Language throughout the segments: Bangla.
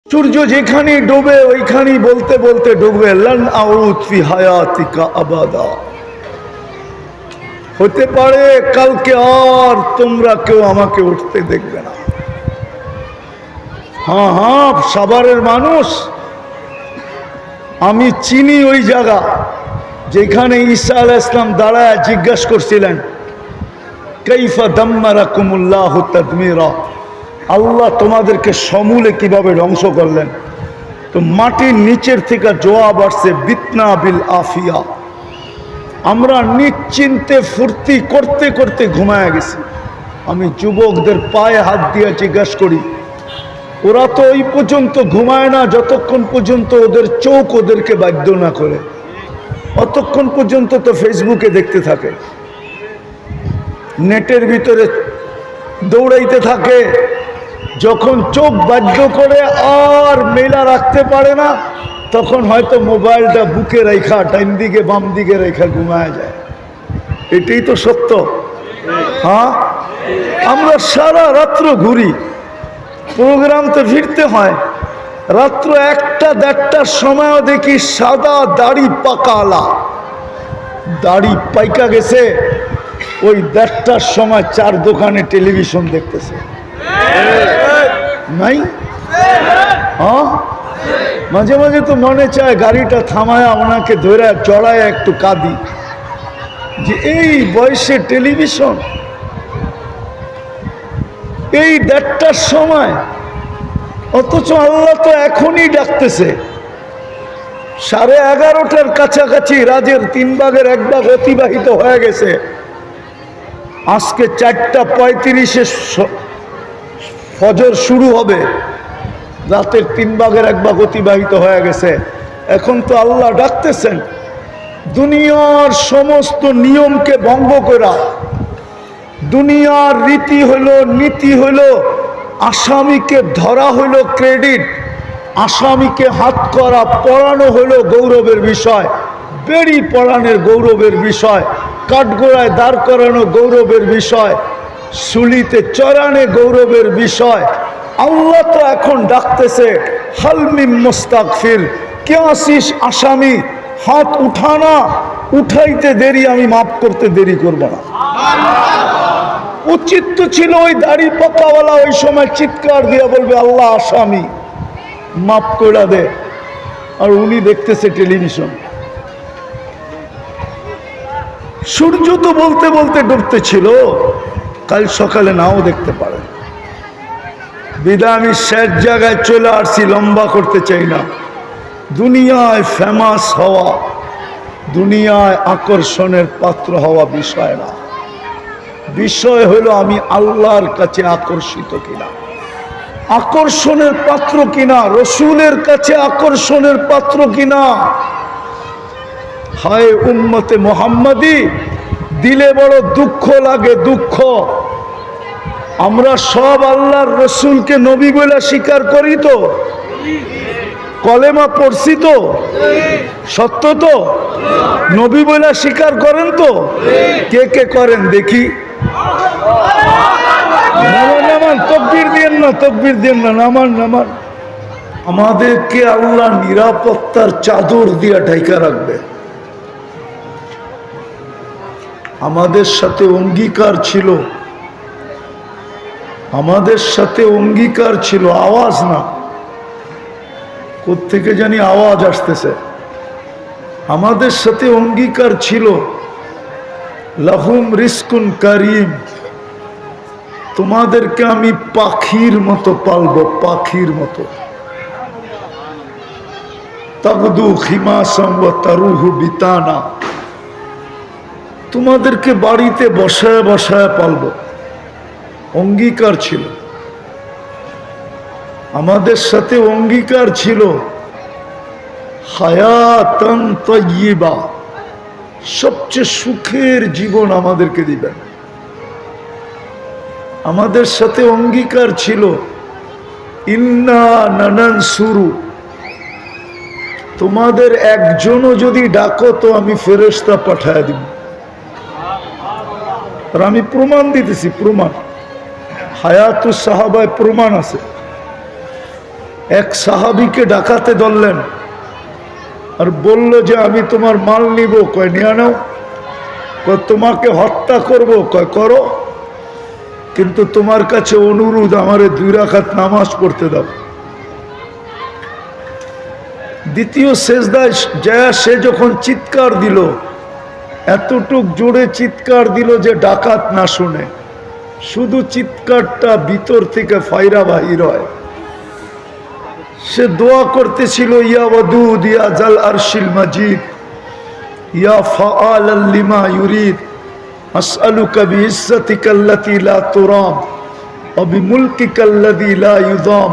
সূর্য যেখানে ডুবে ওইখানেই বলতে বলতে ডুববে, লান আউদ ফি হায়াতিকা আবাদা। হতে পারে কালকে আর তোমরা কেউ আমাকে উঠতে দেখবে না। হ্যাঁ হ্যাঁ, সাভারের মানুষ, আমি চিনি ওই জায়গা যেখানে ঈসা আলাইহিস সালাম দাঁড়ায় জিজ্ঞাসা করছিলেন, কাইফা দাম্মারাকুমুল্লাহু তাদমিরা, আল্লাহ তোমাদেরকে সমূলে কিভাবে ধ্বংস করলেন? তো মাটির নিচের থেকে জবাব আসছে, বিতনা বিল আফিয়া। আমরা নিশ্চিন্তে ফুর্তি করতে করতে ঘুমায় গেছি। আমি যুবকদের পায়ে হাত দিয়ে জিজ্ঞাসা করি, ওরা তো ওই পর্যন্ত ঘুমায় না যতক্ষণ পর্যন্ত ওদের চোখ ওদেরকে বাধ্য না করে। অতক্ষণ পর্যন্ত তো ফেসবুকে দেখতে থাকে, নেটের ভিতরে দৌড়াইতে থাকে। যখন চোখ বাধ্য করে আর মেলা রাখতে পারে না, তখন হয়তো মোবাইলটা বুকে রেখা ডাইন দিকে বাম দিকে রেখা ঘুমায় যায়। এটাই তো সত্য। হ্যাঁ, আমরা সারা রাত্র ঘুরি, প্রোগ্রাম তো ফিরতে হয়। রাত্র 1টা-1:30টার সময়ও দেখি সাদা দাড়ি পাকালা, দাড়ি পাইকা গেছে, ওই 1:30টার সময় 4 দোকানে টেলিভিশন দেখতেছে। নাই? হ্যাঁ, মাঝে মাঝে তো মনে চায় গাড়িটা থামায়া ওনাকে ধরে চড়ায় একটু কাঁদি, যে এই বয়সে টেলিভিশন, এই 1:30টার সময়, অথচ আল্লাহ তো এখনই ডাকতেছে। 11:30টার কাছাকাছি রাজের 3 ভাগের 1 ভাগ অতিবাহিত হয়ে গেছে। আজকে 4:35-এ ফজর শুরু হবে, রাতের 3 ভাগের 1 ভাগ অতিবাহিত হয়ে গেছে। এখন তো আল্লাহ ডাকতেছেন, দুনিয়ার সমস্ত নিয়মকে ভঙ্গ করা, দুনিয়ার রীতি হলো, নীতি হলো, আসামিকে ধরা হলো ক্রেডিট, আসামিকে হাত করা পড়ানো হলো গৌরবের বিষয়, বেড়ি পড়ানোর গৌরবের বিষয়, কাঠগোড়ায় দাঁড় করানো গৌরবের বিষয়, সুলিতে চড়ানো গৌরবের বিষয়। আল্লাহ তো এখন ডাকতেছে, হালমিম মুস্তাগফির, কে আসিস আসামি, হাত উঠানা, উঠাইতে দেরি, আমি মাফ করতে দেরি করব না। উচিত তো ছিল ওই দাড়ি পাকাওয়ালা ওই সময় চিৎকার দিয়া বলবে, আল্লাহ আসামি মাফ করে দে, আর উনি দেখতেছে টেলিভিশন। সূর্য তো বলতে বলতে ডুবতে ছিল, কাল সকালে নাও দেখতে পারে। বিদায় আমি শেষ জায়গায় চলে আসছি, লম্বা করতে চাই না। দুনিয়ায় ফেমাস হওয়া, দুনিয়ায় আকর্ষণের পাত্র হওয়া বিষয় না। বিষয় হলো আমি আল্লাহর কাছে আকর্ষিত কিনা, আকর্ষণের পাত্র কিনা, রসুলের কাছে আকর্ষণের পাত্র কিনা। হায় উম্মতে মুহাম্মাদি, দিলে বড় দুঃখ লাগে, দুঃখ। আমরা সব আল্লাহর রসুলকে নবী বলে স্বীকার করি তো, কলেমা পড়ছি তো, সত্য তো, নবী বলে স্বীকার করেন তো? কে কে করেন দেখি? নামান নামান, তকবীর দিয়েন না, তকবীর দিয়েন না, নামান নামান। আমাদেরকে আল্লাহ নিরাপত্তার চাদর দিয়া ঢাকা রাখবে। আমাদের সাথে অঙ্গীকার ছিল, আমাদের সাথে অঙ্গীকার ছিল, আওয়াজ না, কোত্থেকে জানি আওয়াজ আসতেছে। আমাদের সাথে অঙ্গীকার ছিল, লাহুম রিজকুন কারীম, তোমাদেরকে আমি পাখির মতো পালবো, পাখির মতো। তাগদু খিমাসাম ওয়া তারুহু বিতানা, তোমাদেরকে বাড়িতে বসায় বসায় পালবো। অঙ্গীকার ছিল, আমাদের সাথে অঙ্গীকার ছিল, হায়াতান তাইয়্যিবা, সবচেয়ে সুখের জীবন আমাদেরকে দিবেন। আমাদের সাথে অঙ্গীকার ছিল, ইন্না নানানসুরু, তোমাদের একজনও যদি ডাকো তো আমি ফেরেশতা পাঠায় দিব। আর আমি প্রমাণ দিতেছি, প্রমাণ, হায়াতুস সাহাবায় প্রমাণ আছে। এক সাহাবীকে ডাকাতে ধরলেন আর বলল যে আমি তোমার মাল নিব। কয় নিয়ে নাও। কয় তোমাকে হত্যা করব। কয় করো, কিন্তু তোমার কাছে অনুরোধ আমারে 2 রাকাত নামাজ পড়তে দাও। দ্বিতীয় সেজদায় যায় সে যখন চিৎকার দিল, এতটুক জোরে চিৎকার দিল যে ডাকাত না শুনে, শুধু চিৎকারটা ভিতর থেকে ফায়রা বাহির হয়। সে দোয়া করতেছিল, ইয়া ওয়াদুদ ইয়া জাল আরশিল মাজিদ ইয়া ফাআলাল লিমা ইউরিদ আসআলুকা বিইজ্জাতিকাল্লাতী লা তুরাম ওয়া বিমুলকিকাল্লাযী লা ইউযাম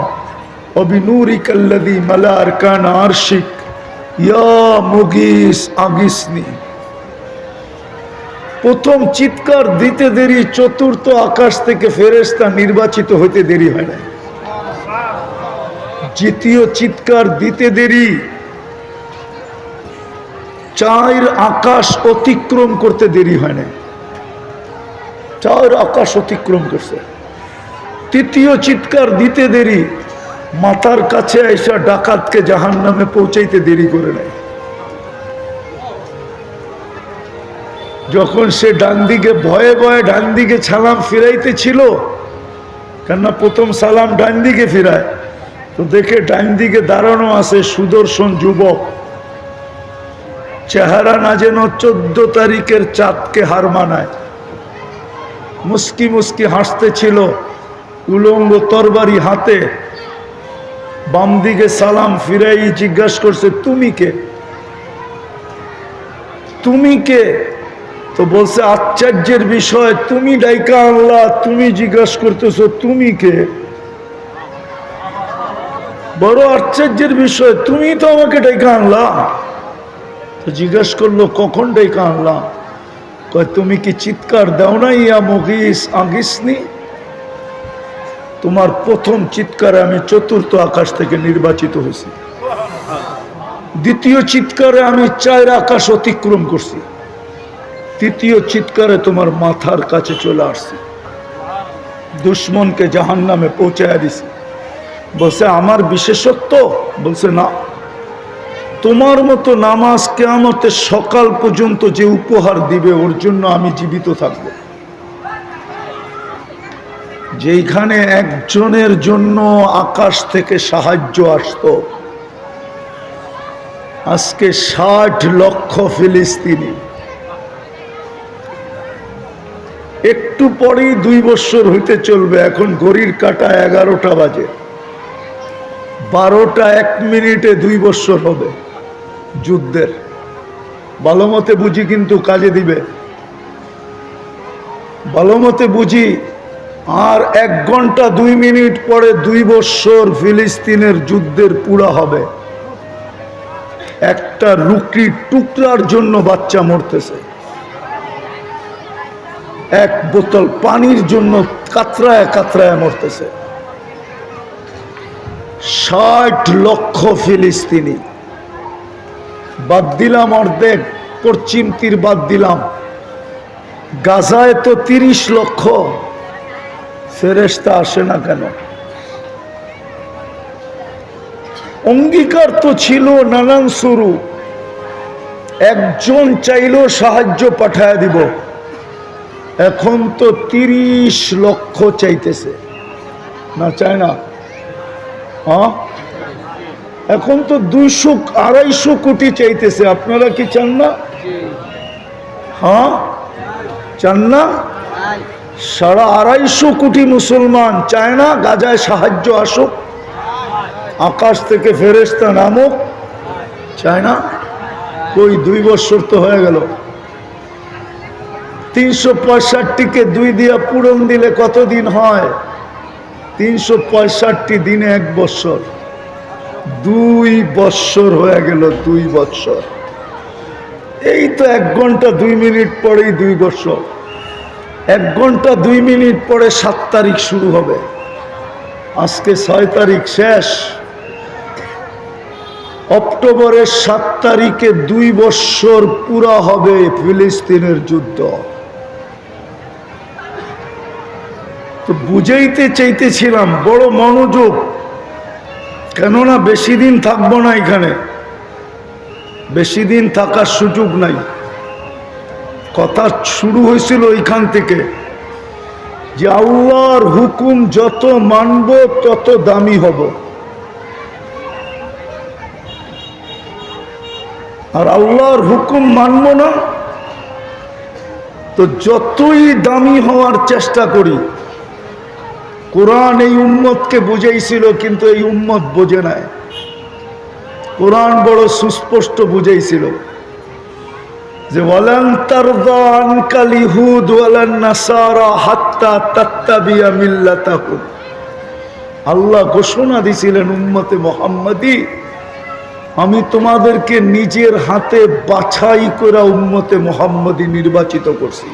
ওয়া বিনূরিকাল্লাযী মালা আরকানা আরশিক ইয়া মুগীস আগিসনি। প্রথম চিৎকার দিতে দেরি, চতুর্থ আকাশ থেকে ফেরেশতা নির্বাচিত হইতে দেরি হয় না। দ্বিতীয় চিৎকার দিতে দেরি, 4 আকাশ অতিক্রম করতে দেরি হয় না। 4 আকাশ অতিক্রম করছে। তৃতীয় চিৎকার দিতে দেরি, মাথার কাছে এসে ডাকাতকে জাহান্নামে পৌঁছাইতে দেরি করে নাই। যখন সে ডান দিকে ভয়ে ভয়ে ডান দিকে সালাম ফিরাইতে ছিল, কেননা প্রথম সালাম ডান দিকে ফিরায়, তো দেখে ডান দিকে দাঁড়ানো আছে সুদর্শন যুবক, চেহারা না যেন 14 তারিখের চাঁদকে হার মানায়, মুস্কি মুস্কি হাসতে ছিল, উলঙ্গ তরবারি হাতে। বাম দিকে সালাম ফিরাই জিজ্ঞাসা করছে, তুমি কে? তুমি কে? তো বলছে আশ্চর্যের বিষয়, তুমি ডাইকা আনলা, তুমি জিজ্ঞাসা করতেছো তুমি কে? বড় আশ্চর্যের বিষয়, তুমি তো আমাকে ডাইকা আনলা। তো জিজ্ঞাসা করলো কখন ডাইকা আনলা? কয় তুমি কি চিৎকার দাও না, ইয়া মুগীস আগিসনি? তোমার প্রথম চিৎকারে আমি 4র্থ আকাশ থেকে নির্বাচিত হয়েছি। দ্বিতীয় চিৎকারে আমি 4 আকাশ অতিক্রম করছি। তৃতীয় চিৎকারে তোমার মাথার কাছে চলে আসছি, দুশ্মনকে জাহান্নামে পৌঁছায় দিছি। বলছে আমার বিশেষত্ব? বলছে না, তোমার মতো নামাজ কিয়ামতের সকাল পর্যন্ত যে উপহার দিবে ওর জন্য আমি জীবিত থাকব। যেখানে একজনের জন্য আকাশ থেকে সাহায্য আসতো, আজকে 60 লক্ষ ফিলিস্তিনি। একটু পরেই 2 বছর হইতে চলবে। এখন ঘড়ির কাঁটা 11টা বাজে, 12টা 1 মিনিটে 2 বছর হবে যুদ্ধের। ভালো মতে বুঝি, কিন্তু কাজে দিবে। ভালো মতে বুঝি, আর 1 ঘন্টা 2 মিনিট পরে 2 বছর ফিলিস্তিনের যুদ্ধের পুরা হবে। একটা রুটির টুকরার জন্য বাচ্চা মরতেছে, 1 বোতল পানির জন্য কাতরায় কাতরায় মরতেছে। 60 লক্ষ ফিলিস্তিনি। বাদ দিলাম অর্ধেক, পশ্চিম তীর বাদ দিলাম, গাজায় তো 30 লক্ষ। ফেরেশতা আসে না কেন? অঙ্গীকার তো ছিল নানান শুরু, একজন চাইলেও সাহায্য পাঠায় দিব। এখন তো 30 লক্ষ চাইতেছে, না চায় না? হ্যাঁ, এখন তো 200-250 কোটি চাইতেছে। আপনারা কি চান না? হ্যাঁ, চান না? 250 কোটি মুসলমান চায় না গাজায় সাহায্য আসুক, আকাশ থেকে ফেরেশতা নামুক? চায় না? কই 2 বছর তো হয়ে গেল। 365কে 2 দিয়া পূরণ দিলে কত দিন হয়? 365 দিনে 1 বছর। 2 বছর হয়ে গেল, 2 বছর। এই তো 1 ঘন্টা 2 মিনিট পরেই 2 বছর। 1 ঘন্টা 2 মিনিট পরে 7 তারিখ শুরু হবে। আজকে 6 তারিখ শেষ। অক্টোবরের 7 তারিখে 2 বছর পুরা হবে ফিলিস্তিনের যুদ্ধ। তো বুঝাইতে চাইতেছিলাম, বড় মনোযোগ, কেননা বেশি দিন থাকবো না এখানে, বেশি দিন থাকার সুযোগ নাই। কথা শুরু হয়েছিল এইখান থেকে যে আল্লাহর হুকুম যত মানব তত দামি হব, আর আল্লাহর হুকুম মানব না তো যতই দামি হওয়ার চেষ্টা করি। কোরআন এই উম্মতকে বুঝাইছিল, কিন্তু এই উম্মত বোঝে নাই। কোরআন বড় সুস্পষ্ট বুঝাইছিল যে ওয়ালান তারদা আনকাল ইহুদ ওয়ালান নাসারা হাত্তা তাত্তাবিয়া মিল্লাতাহুম। আল্লাহ ঘোষণা দিয়েছিলেন উম্মতে মুহাম্মাদি, আমি তোমাদেরকে নিজের হাতে বাছাই করে উম্মতে মুহাম্মাদি নির্বাচিত করছি।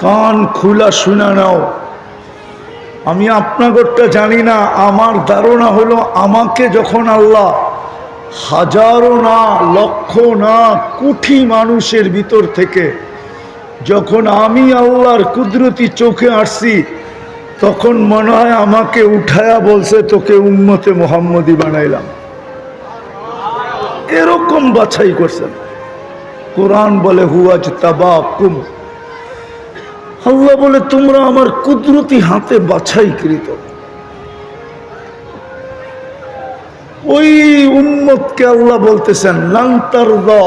কান খুলা শুনা নাও। আমি আপনাদেরটা জানি না, আমার ধারণা হলো আমাকে যখন আল্লাহ হাজারো না লক্ষ না কোটি মানুষের ভিতর থেকে যখন আমি আল্লাহর কুদরতি চোখে আসছি, তখন মনে হয় আমাকে উঠায়া বলছে তোকে উম্মতে মুহাম্মাদি বানাইলাম। এরকম বাছাই করছেন। কোরআন বলে হুয়াজতাবাকুম, আল্লাহ বলে তোমরা আমার কুদরতি হাতে বাছাইকৃত। ওই উম্মতকে আল্লাহ বলতেছেন লান তারদা।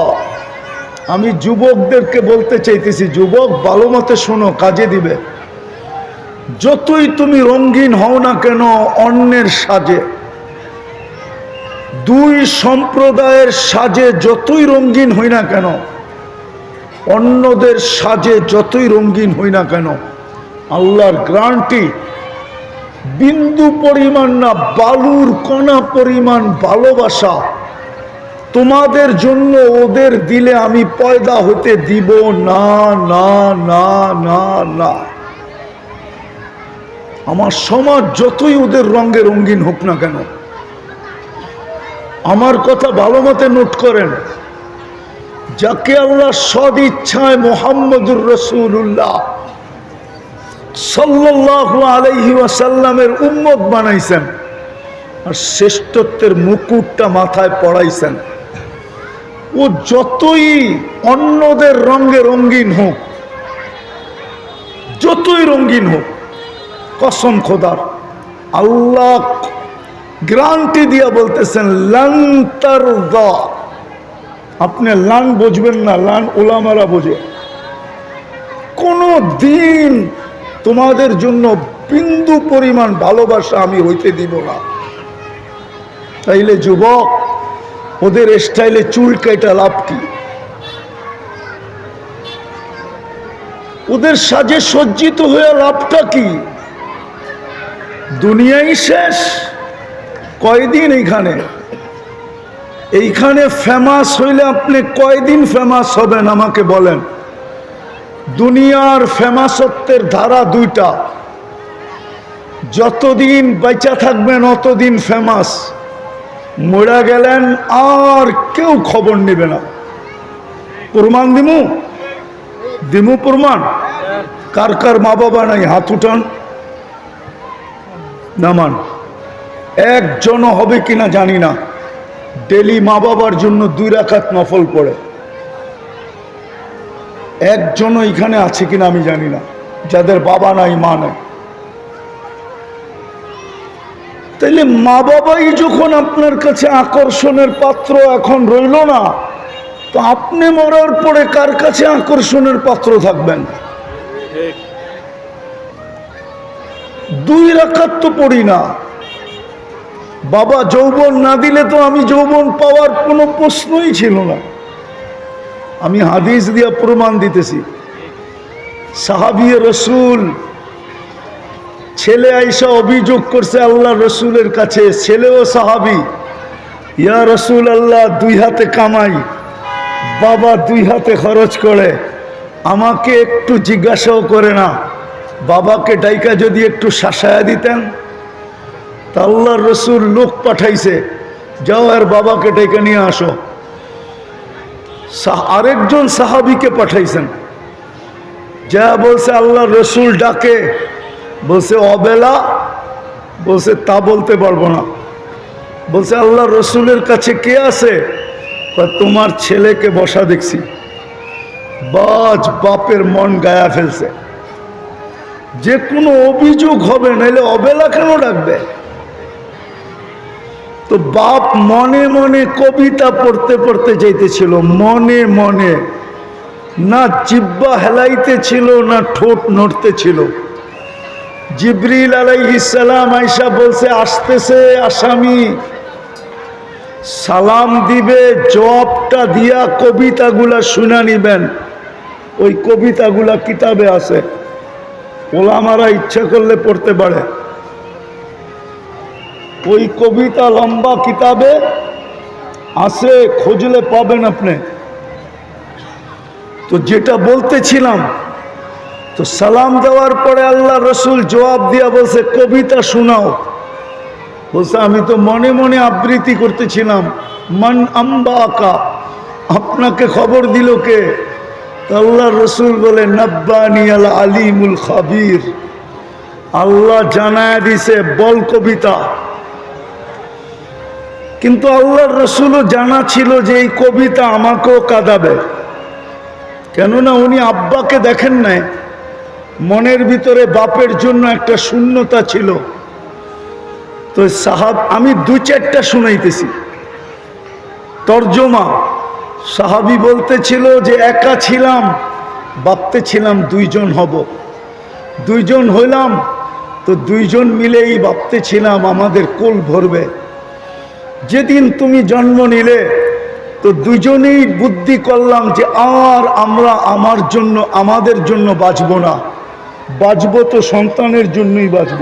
আমি যুবকদেরকে বলতে চাইতেছি, যুবক ভালো মতে শোনো, কাজে দিবে। যতই তুমি রঙিন হও না কেন অন্যের সাজে, দুই সম্প্রদায়ের সাজে যতই রঙিন হই না কেন, অন্যদের সাজে যতই রঙিন হই না কেন, আল্লাহর গ্যারান্টি বিন্দু পরিমাণ না, বালুর কণা পরিমাণ ভালোবাসা তোমাদের জন্য ওদের দিলে আমি পয়দা হতে দিব না, না, না, না, না। আমার সমাজ যতই ওদের রঙে রঙিন হোক না কেন, আমার কথা ভালো মতে নোট করেন, যাকে আল্লাহ সদ ইচ্ছায় মুহাম্মদুর রাসূলুল্লাহ সাল্লাল্লাহু আলাইহি ওয়াসাল্লামের উম্মত বানাইছেন আর শ্রেষ্ঠত্বের মুকুটটা মাথায় পড়াইছেন, ও যতই অন্যদের রঙে রঙিন হোক, যতই রঙিন হোক, কসম খোদার আল্লাহ গ্যারান্টি দিয়া বলতেছেন লান তারদা। আপনি লান বুঝবেন না, লান উলামারা বোঝে। কোনো দিন তোমাদের জন্য বিন্দু পরিমাণ ভালোবাসা আমি হইতে দিব না। তাইলে যুবক, ওদের স্টাইলে চুল কাটা লাভ কি? ওদের সাজে সজ্জিত হয়ে লাভটা কি? দুনিয়াই শেষ। কয়দিন এইখানে ফেমাস হইলে আপনি কয়দিন ফেমাস হবেন আমাকে বলেন? দুনিয়ার ফেমাসত্বের ধারা দুইটা, যতদিন বেঁচে থাকবেন অতদিন ফেমাস, মরে গেলেন আর কেউ খবর নেবে না। প্রমাণ দিমু প্রমাণ। কার কার মা বাবা নাই হাত উঠান, নামান। একজনও হবে কিনা জানি না ডেলি মা বাবার জন্য 2 রাকাত নফল পড়ে। একজনও এখানে আছে কিনা আমি জানি না যাদের বাবা নাই মা নাই। তাইলে মা বাবাই যখন আপনার কাছে আকর্ষণের পাত্র এখন রইল না, তো আপনি মরার পরে কার কাছে আকর্ষণের পাত্র থাকবেন? 2 রাকাত তো পড়ি না। বাবা যৌবন না দিলে তো আমি যৌবন পাওয়ার কোনো প্রশ্নই ছিল না। আমি হাদিস দিয়া প্রমাণ দিতেছি। সাহাবী রাসূল ছেলে আয়েশা অভিযোগ করছে আল্লাহ রসুলের কাছে, ছেলেও সাহাবী, ইয়া রসুল আল্লাহ 2 হাতে কামাই, বাবা 2 হাতে খরচ করে, আমাকে একটু জিজ্ঞাসাও করে না, বাবাকে ডাইকা যদি একটু শাসায়া দিতেন। তা আল্লাহর রসুল লোক পাঠাইছে, যাও আর বাবাকে ডাইকা নিয়ে আসো। আরেকজন সাহাবীকে পাঠাইছেন, যা বলছে আল্লাহর রসুল ডাকে, বলছে অবেলা বলছে তা বলতে পারবো না। বলছে আল্লাহ রসুলের কাছে কে আছে? তোমার ছেলেকে বসা দেখছি। বাজ বাপের মন গায়া ফেলছে, যে কোনো অভিযোগ হবে, নাইলে অবেলা কেন ডাকবে? তো বাপ মনে মনে কবিতা পড়তে পড়তে যাইতেছিল, মনে মনে, না জিব্বা হেলাইতে ছিল না ঠোঁট নড়তে ছিল। জিবরিল আলাইহিস সালাম আয়েশা বলছে আসতেছে আসামি, সালাম দিবে, জবাবটা দিয়া কবিতাগুলা শুনা নিবেন। ওই কবিতাগুলা কিতাবে আছে, ওলামারা ইচ্ছা করলে পড়তে পারে। ওই কবিতা লম্বা কিতাবে আছে, খুঁজলে পাবেন আপনি। তো যেটা বলতেছিলাম, তো সালাম দেওয়ার পরে আল্লাহ রসুল জবাব দিয়া বলছে কবিতা শোনাও। বলছে আমি তো মনে মনে আবৃত্তি করতেছিলাম। মান আম্বা আকা, আপনাকে খবর দিল কে? আল্লাহ রসুল বলে নব্বানি আল আলিমুল খাবির, আল্লাহ জানায় দিছে বল কবিতা। কিন্তু আল্লাহর রসুলও জানা ছিল যে এই কবিতা আমাকেও কাঁদাবে, কেননা উনি আব্বাকে দেখেন নাই। মনের ভিতরে বাপের জন্য একটা শূন্যতা ছিল। তো আমি দু চারটা শুনাইতেছি তর্জমা। সাহাবী বলতেছিল যে একা ছিলাম, ভাবতেছিলাম দুইজন হব, দুইজন হইলাম, তো দুইজন মিলেই ভাবতেছিলাম আমাদের কোল ভরবে। যেদিন তুমি জন্ম নিলে তো দুজনেই বুদ্ধি করলাম যে আমরা আমাদের জন্য বাঁচব না, বাঁচব তো সন্তানের জন্যই বাঁচব।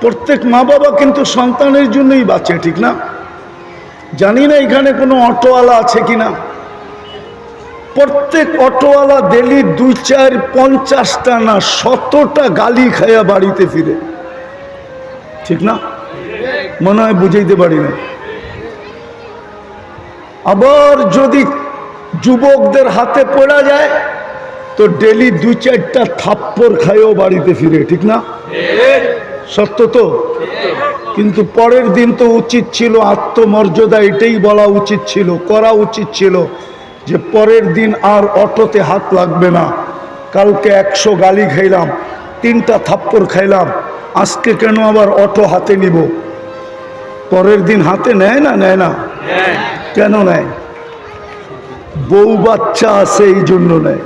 প্রত্যেক মা বাবা কিন্তু সন্তানের জন্যই বাঁচে, ঠিক না? জানি না এখানে কোনো অটোওয়ালা আছে কিনা। প্রত্যেক অটোওয়ালা ডেলি 2, 4, 50টা না 100টা গালি খায়া বাড়িতে ফিরে, ঠিক না? মনে হয় বুঝাইতে পারি না। আবার যদি যুবকদের হাতে পড়া যায় তো ডেলি 2, 4টা থাপ্পড় খায়ও বাড়িতে ফিরে, ঠিক না? সত্য তো। কিন্তু পরের দিন তো উচিত ছিল আত্মমর্যাদা, এটাই বলা উচিত ছিল, করা উচিত ছিল যে পরের দিন আর অটোতে হাত লাগবে না। কালকে 100 গালি খাইলাম, 3টা থাপ্পড় খাইলাম, আজকে কেন আবার অটো হাতে নিব? পরের দিন হাতে নেয় না, নেয় না? কেন নেয়? বউ বাচ্চা আছে এই জন্য নেয়।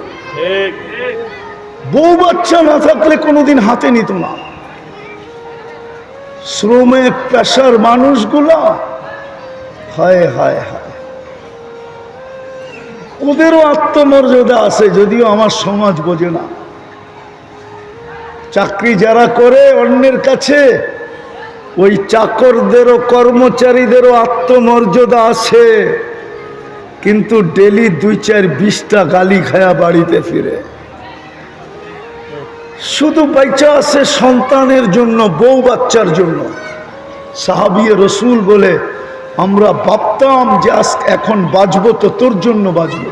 বউ বাচ্চা না থাকলে কোনোদিন হাতে নিত না। শ্রমে পেশার মানুষগুলা, হায় হায় হায়, ওদেরও আত্মমর্যাদা আছে, যদিও আমার সমাজ বোঝে না। চাকরি যারা করে অন্যের কাছে, ওই চাকরদেরও কর্মচারীদেরও আত্মমর্যাদা আছে, কিন্তু ডেলি 2, 4, 20টা গালি খায়া বাড়িতে ফিরে। শুধু বাচ্চা আছে সন্তানের জন্য, বউ বাচ্চার জন্য। সাহাবী রসুল বলে আমরা ভাবতাম যে এখন বাঁচবো তো তোর জন্য বাঁচবো।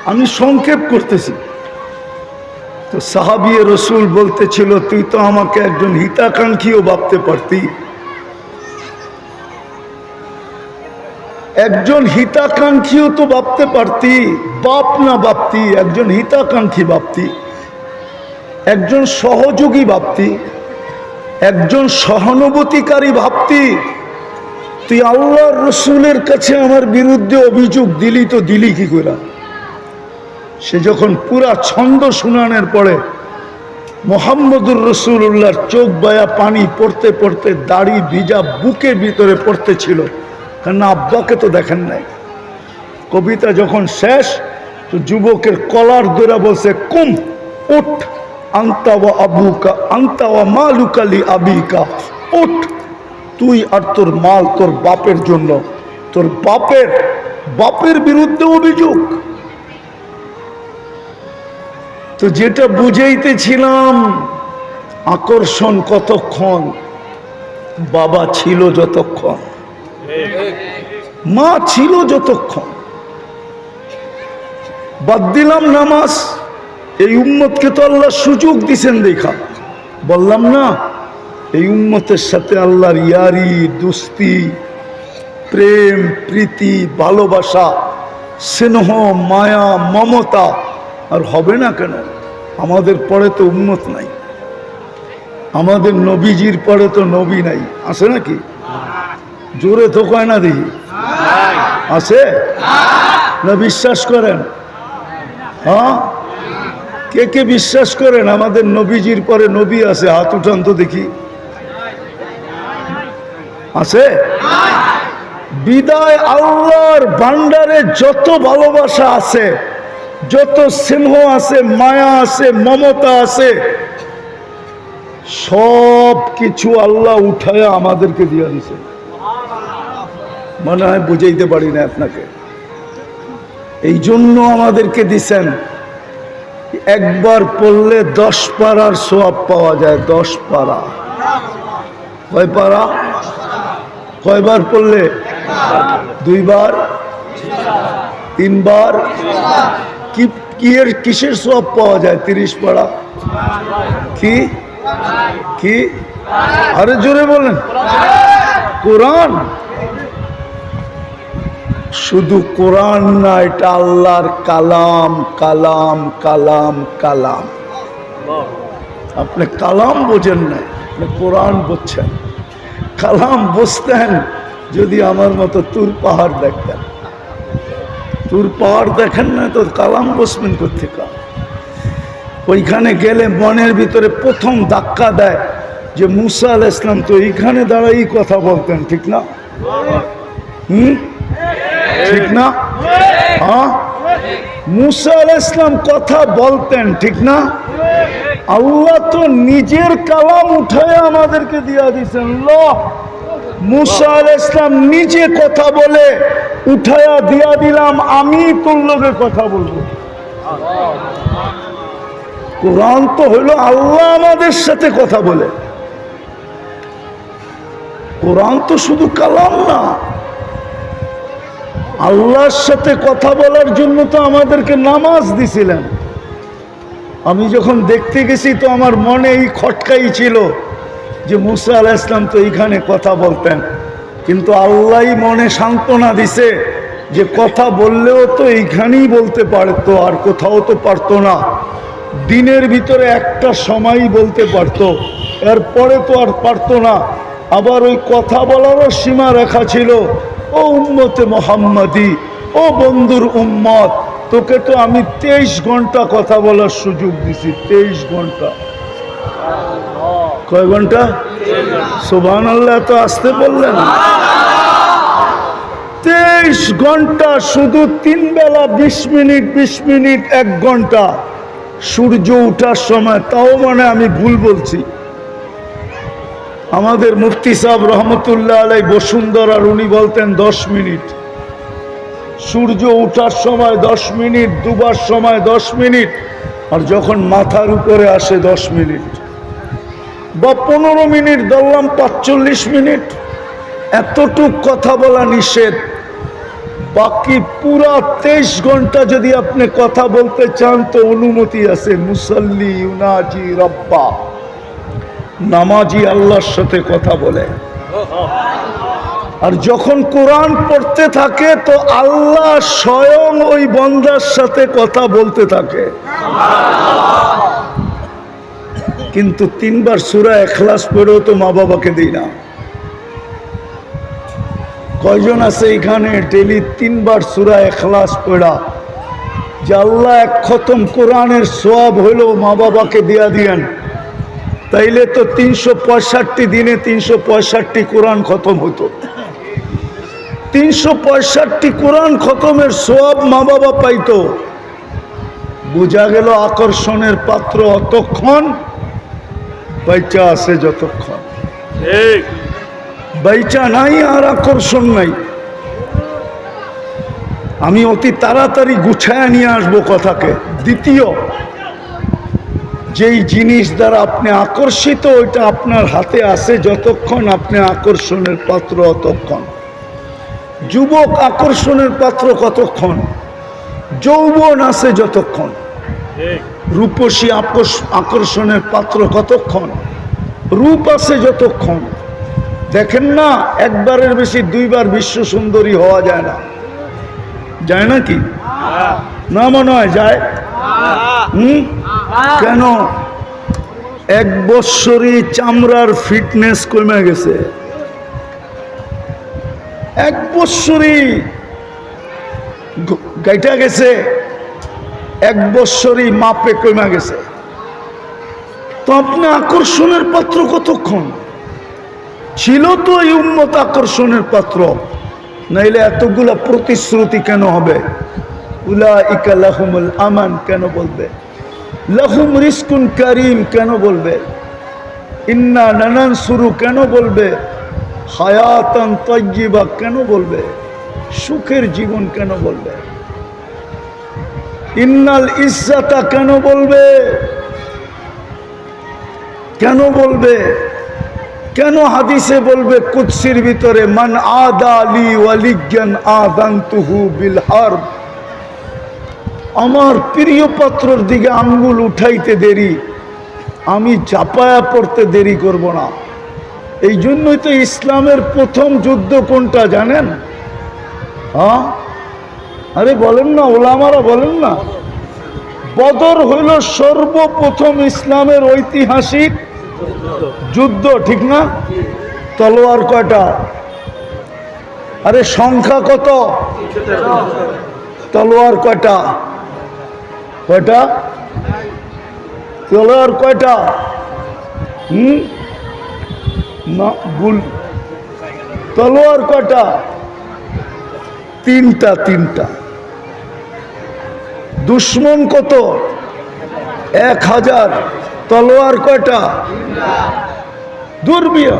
আমি সংক্ষেপ করতেছি। তো সাহাবী রসুল বলতেছিল তুই তো আমাকে একজন হিতাকাঙ্ক্ষীও ভাবতে পারতি, একজন হিতাকাঙ্ক্ষীও তো ভাবতে পারতি, বাপ না ভাবতি, একজন হিতাকাঙ্ক্ষী ভাবতি, একজন সহযোগী ভাবতি, একজন সহানুভূতিকারী ভাবতি। তুই আল্লাহর রসুলের কাছে আমার বিরুদ্ধে অভিযোগ দিলি, তো দিলি কি করে? সে যখন পুরা ছন্দ শুনানোর পরে মুহাম্মদুর রাসূলুল্লাহর চোখ বায়া পানি পড়তে পড়তে দাড়ি ভিজা বুকের ভিতরে পড়তেছিল, কারণ আব্বাকে তো দেখেন নাই। কবিতা যখন শেষ তো যুবকের কলার ধরে বলছে কুম উঠ, আন্তা ওয়া আবুকা আন্তা ওয়া মালুকা লি আবিকা, উঠ, তুই আর তোর মাল তোর বাপের জন্য, তোর বাপের বিরুদ্ধে অভিযোগ। তো যেটা বুঝাইতেছিলাম, আকর্ষণ কতক্ষণ, বাবা ছিল যতক্ষণ, মা ছিল যতক্ষণ। বাদ দিলাম নামাজ, এই উম্মতকে তো আল্লাহ সুযোগ দিছেন দেখা। বললাম না এই উম্মতের সাথে আল্লাহর ইয়ারি, দুস্তি, প্রেম, প্রীতি, ভালোবাসা, স্নেহ, মায়া, মমতা আর হবে না কেন? আমাদের পরে তো উম্মত নাই, আমাদের নবীজির পরে তো নবী নাই, আছে নাকি? জোরে তো কয় না দেখি, আছে না? বিশ্বাস করেন? হ্যাঁ, কে কে বিশ্বাস করেন আমাদের নবীজির পরে নবী আছে? হাত উঠান তো দেখি। আছে? বিদায় আল্লাহর ভান্ডারে যত ভালোবাসা আছে, যত স্নেহ আছে, মায়া আছে, মমতা আছে, সব কিছু আল্লাহ উঠায়া আমাদেরকে দিয়ে দিছে। মনে হয় বুঝাইতে পারি না আপনাকে। এই জন্য আমাদেরকে দিছেন। একবার পড়লে 10 পারার সওয়াব পাওয়া যায়। 10 পারা। কয় পারা? কয়বার পড়লে? 2 বার, 3 বার। কি এর কিসের সওয়াব পাওয়া যায়? 30 পারা। কি কি? আরে জোরে বলেন। কোরআন। শুধু কোরআন না, এটা আল্লাহর কালাম। কালাম কালাম কালাম। আপনি কালাম বোঝেন না, আপনি কোরআন বুঝছেন। কালাম বুঝতেন যদি আমার মতো তুর পাহাড় দেখতেন। তুর পাহাড় দেখেন না তো কালাম বুঝবেন কোথেকে? ওইখানে গেলে মনের ভিতরে প্রথম ধাক্কা দেয় যে মুসা আলাইহিস সালাম তো এইখানে দাঁড়াই কথা বলতেন, ঠিক না? ঠিক না? হ্যাঁ, মুসা আলাইহিস সালাম কথা বলতেন, ঠিক না? আল্লাহ তো নিজের কালাম উঠায় আমাদেরকে দিয়া দিয়েছেন। মুসা আলাইহিস সালাম নিজে কথা বলে উঠায়া দিয়া দিলাম, আমি তোর লগে কথা বলবো। কোরআন তো হইল আল্লাহ আমাদের সাথে কথা বলে। কোরআন তো শুধু কালাম না, আল্লাহর সাথে কথা বলার জন্য তো আমাদেরকে নামাজ দিছিলেন। আমি যখন দেখতে গেছি তো আমার মনে এই খটকাই ছিল যে মুসা আলাইহিস সালাম তো এইখানে কথা বলতেন, কিন্তু আল্লাহই মনে সান্ত্বনা দিছে যে কথা বললেও তো এইখানেই বলতে পারতো, আর কোথাও তো পারতো না। দিনের ভিতরে একটা সময়ই বলতে পারতো, এরপরে তো আর পারতো না। আবার ওই কথা বলারও সীমা রেখা ছিল। ও উম্মতে মোহাম্মদী, ও বন্ধুর উম্মত, তোকে তো আমি 23 ঘন্টা কথা বলার সুযোগ দিছি। 23 ঘন্টা। কয় ঘন্টা? সুবহানাল্লাহ, তো আসতে বললেন। 23 ঘন্টা, শুধু 3 বেলা 20 মিনিট 20 মিনিট 1 ঘন্টা। সূর্য উঠার সময়, তাও মানে আমি ভুল বলছি। আমাদের মুফতি সাহেব রহমতুল্লাহ আলাই বসুন্ধরার, উনি বলতেন 10 মিনিট। সূর্য উঠার সময় 10 মিনিট, ডুবার সময় 10 মিনিট, আর যখন মাথার উপরে আসে 10 মিনিট, বা 15 মিনিট, ধরলাম 45 মিনিট। এতটুক কথা বলা নিষেধ। বাকি পুরা 23 ঘন্টা যদি আপনি কথা বলতে চান তো অনুমতি আছে। মুসাল্লি ইউনাজি রব্বা, নামাজি আল্লাহর সাথে কথা বলে। আর যখন কোরআন পড়তে থাকে তো আল্লাহ স্বয়ং ওই বান্দার সাথে কথা বলতে থাকে। কিন্তু 3 বার সূরা ইখলাস পড়েও তো মা বাবাকে দিই না। কয়জন আছে এখানে ডেলি 3 বার সূরা ইখলাস পড়া যে আল্লাহ 1 খতম কোরআনের সওয়াব হইলো মা বাবাকে দিয়া দিয়েন? তাইলে তো 365 দিনে 365 কোরআন খতম হতো। 365 কোরআন খতমের সওয়াব মা বাবা পাইতো। বোঝা গেল আকর্ষণের পাত্র অতক্ষণ, বাইচা আছে যতক্ষণ। ঠিক, বাইচা নাই আর আকর্ষণ নাই। আমি অতি তাড়াতাড়ি গুছায়া নিয়ে আসবো কথাকে। দ্বিতীয়, যেই জিনিস দ্বারা আপনি আকর্ষিত, ওইটা আপনার হাতে আছে যতক্ষণ আপনি আকর্ষণের পাত্র অতক্ষণ। যুবক আকর্ষণের পাত্র কতক্ষণ? যৌবন আছে যতক্ষণ। রূপসী আকর্ষণের পাত্র কতক্ষণ? রূপ আছে যতক্ষণ। দেখেন না, একবারের বেশি দুইবার বিশ্ব সুন্দরী হওয়া যায় না, যায় নাকি? না মনে হয় যায়। কেন? 1 বৎসরই চামড়ার ফিটনেস কমে গেছে, 1 বৎসরই গাইটা গেছে, 1 বৎসরই মাপে কমে গেছে। তো আপনি আকর্ষণের পাত্র কতক্ষণ? ছিল তো এই উম্মত আকর্ষণের পাত্র, নাইলে এতগুলা প্রতিশ্রুতি কেন হবে? উলাইকা লাহুমুল আমান কেন বলবে? লাহুম রিজকুন কারীম কেন বলবে? ইন্না নানানসুরু কেন বলবে? হায়াতান তাইয়্যিবা কেন বলবে? সুখের জীবন কেন বলবে? ইন্নাল ইজ্জাতা কেন বলবে? কেন বলবে? কেন হাদিসে বলবে কুদসির ভিতরে মান আদা লি ওয়ালিয়ান আযানতুহু বিল হারব? আমার প্রিয় পাত্রর দিকে আঙ্গুল উঠাইতে দেরি, আমি চাপায়া পড়তে দেরি করব না। এই জন্যই তো ইসলামের প্রথম যুদ্ধ কোনটা জানেন? হ্যাঁ, আরে বলেন না, ওলামারা বলেন না। বদর হইল সর্বপ্রথম ইসলামের ঐতিহাসিক যুদ্ধ, ঠিক না? তলোয়ার কয়টা? আরে সংখ্যা কত? তলোয়ার কয়টা? কয়টা তলোয়ার কয়টা? না ভুল, তলোয়ার কয়টা? 3টা। 3টা। দুশ্মন কত? 1000। তলোয়ার কয়টা? দুর্বিয়া।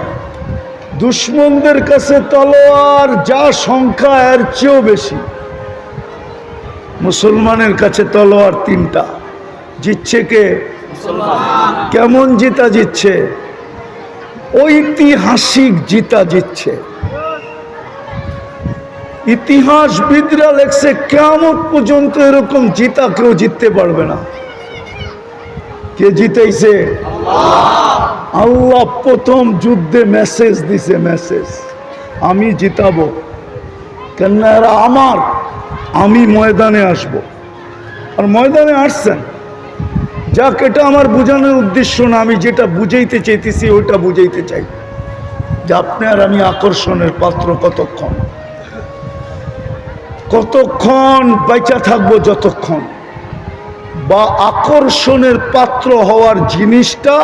দুশ্মনদের কাছে তলোয়ার যা সংখ্যা এর চেয়েও বেশি, মুসলমানের কাছে তলোয়ার 3টা। জিতছে কে? কেমন জিতা জিতছে? ঐতিহাসিক জিতা জিতছে। ইতিহাসবিদরা লেখছে কিয়ামত পর্যন্ত এরকম জিতা কেউ জিততে পারবে না। কে জিতেছে? আল্লাহ প্রথম যুদ্ধে মেসেজ দিছে, মেসেজ, আমি জিতাবো, কেন এরা আমার, আমি ময়দানে আসব। আর ময়দানে আসছেন। যাক, এটা আমার বোঝানোর উদ্দেশ্য না, আমি যেটা বুঝাইতে চাইতেছি ওইটা বুঝাইতে চাই যে আপনি আর আমি আকর্ষণের পাত্র কতক্ষণ, কতক্ষণ বেঁচে থাকবো, যতক্ষণ, বা আকর্ষণের পাত্র হওয়ার জিনিসটা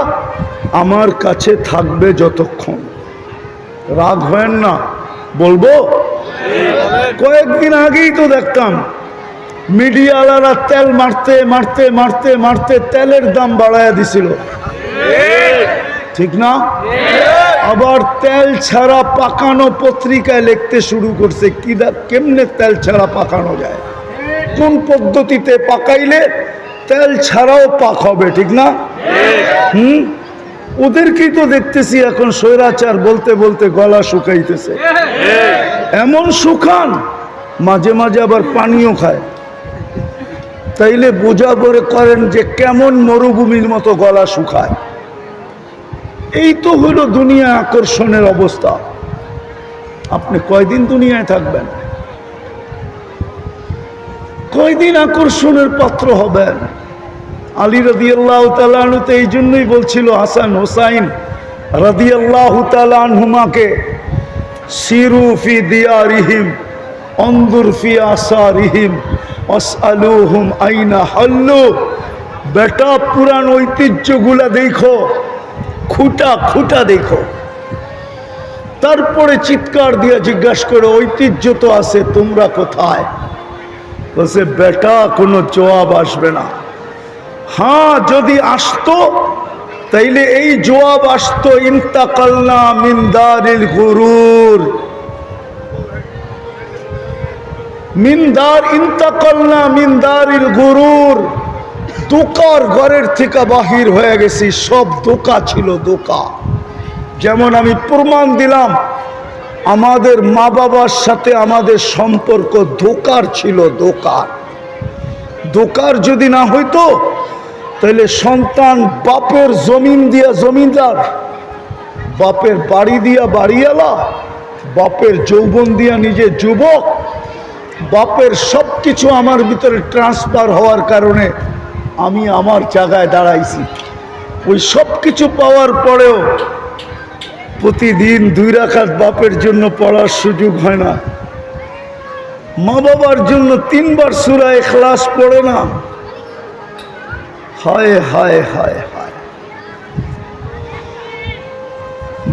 আমার কাছে থাকবে যতক্ষণ। রাগ হয় না, বলবো। কয়েকদিন আগেই তো দেখতাম মিডিয়াওয়ালারা তেল মারতে মারতে মারতে মারতে তেলের দাম বাড়াইয়া দিছিল, ঠিক না? আবার তেল ছাড়া পাকানো পত্রিকায় লিখতে শুরু করছে, কেমনে তেল ছাড়া পাকানো যায়, কোন পদ্ধতিতে পাকাইলে তেল ছাড়াও পাক হবে, ঠিক না? ওদেরকেই তো দেখতেছি এখন স্বৈরাচার বলতে বলতে গলা শুকাইতেছে। এমন শুকান, মাঝে মাঝে আবার পানিও খায়। তাইলে বোঝা করে করেন যে কেমন মরুভূমির মতো গলা শুকায়। এই তো হলো দুনিয়া আকর্ষণের অবস্থা। আপনি কয়দিন দুনিয়ায় থাকবেন? কয়দিন আকর্ষণের পাত্র হবেন? আলী রাদিয়াল্লাহু তাআলা আনহু তো এই জন্যই বলছিল হাসান হোসাইন রাদিয়াল্লাহু তাআলা আনহুমাকে, সিরু ফি দিয়ারিহিম অনজুর ফি আসারিহিম আসআলুহুম আইনা হাল্লু। বেটা, পুরান ঐতিহ্যগুলা দেখো, খুঁটা খুঁটা দেখো, তারপরে চিৎকার দিয়ে জিজ্ঞাসা করো ঐতিহ্য তো আছে, তোমরা কোথায়? বলছে বেটা, কোনো জবাব আসবে না। হ্যাঁ, যদি আসতো তাইলে এই জবাব আসতো, ইন্তাকালনা মিন দারিল গুরুর, ইন্তাকালনা মিন দারিল গুরুর। দোকার ঘরের থেকে বাহির হয়ে গেছি, সব দোকা ছিল, দোকা। যেমন আমি প্রমাণ দিলাম আমাদের মা বাবার সাথে আমাদের সম্পর্ক দোকার ছিল, দোকার। দোকার যদি না হইতো তাহলে সন্তান বাপের জমিন দিয়া জমিদার, বাপের বাড়ি দিয়া বাড়িওয়ালা, বাপের যৌবন দিয়া নিজে যুবক, বাপের সব কিছু আমার ভিতরে ট্রান্সফার হওয়ার কারণে আমি আমার জায়গায় দাঁড়াইছি। ওই সব কিছু পাওয়ার পরেও প্রতিদিন 2 রাকাত বাপের জন্য পড়ার সুযোগ হয় না, মা বাবার জন্য 3 বার সূরা ইখলাস পড়ে না। হায় হায় হায় হায়।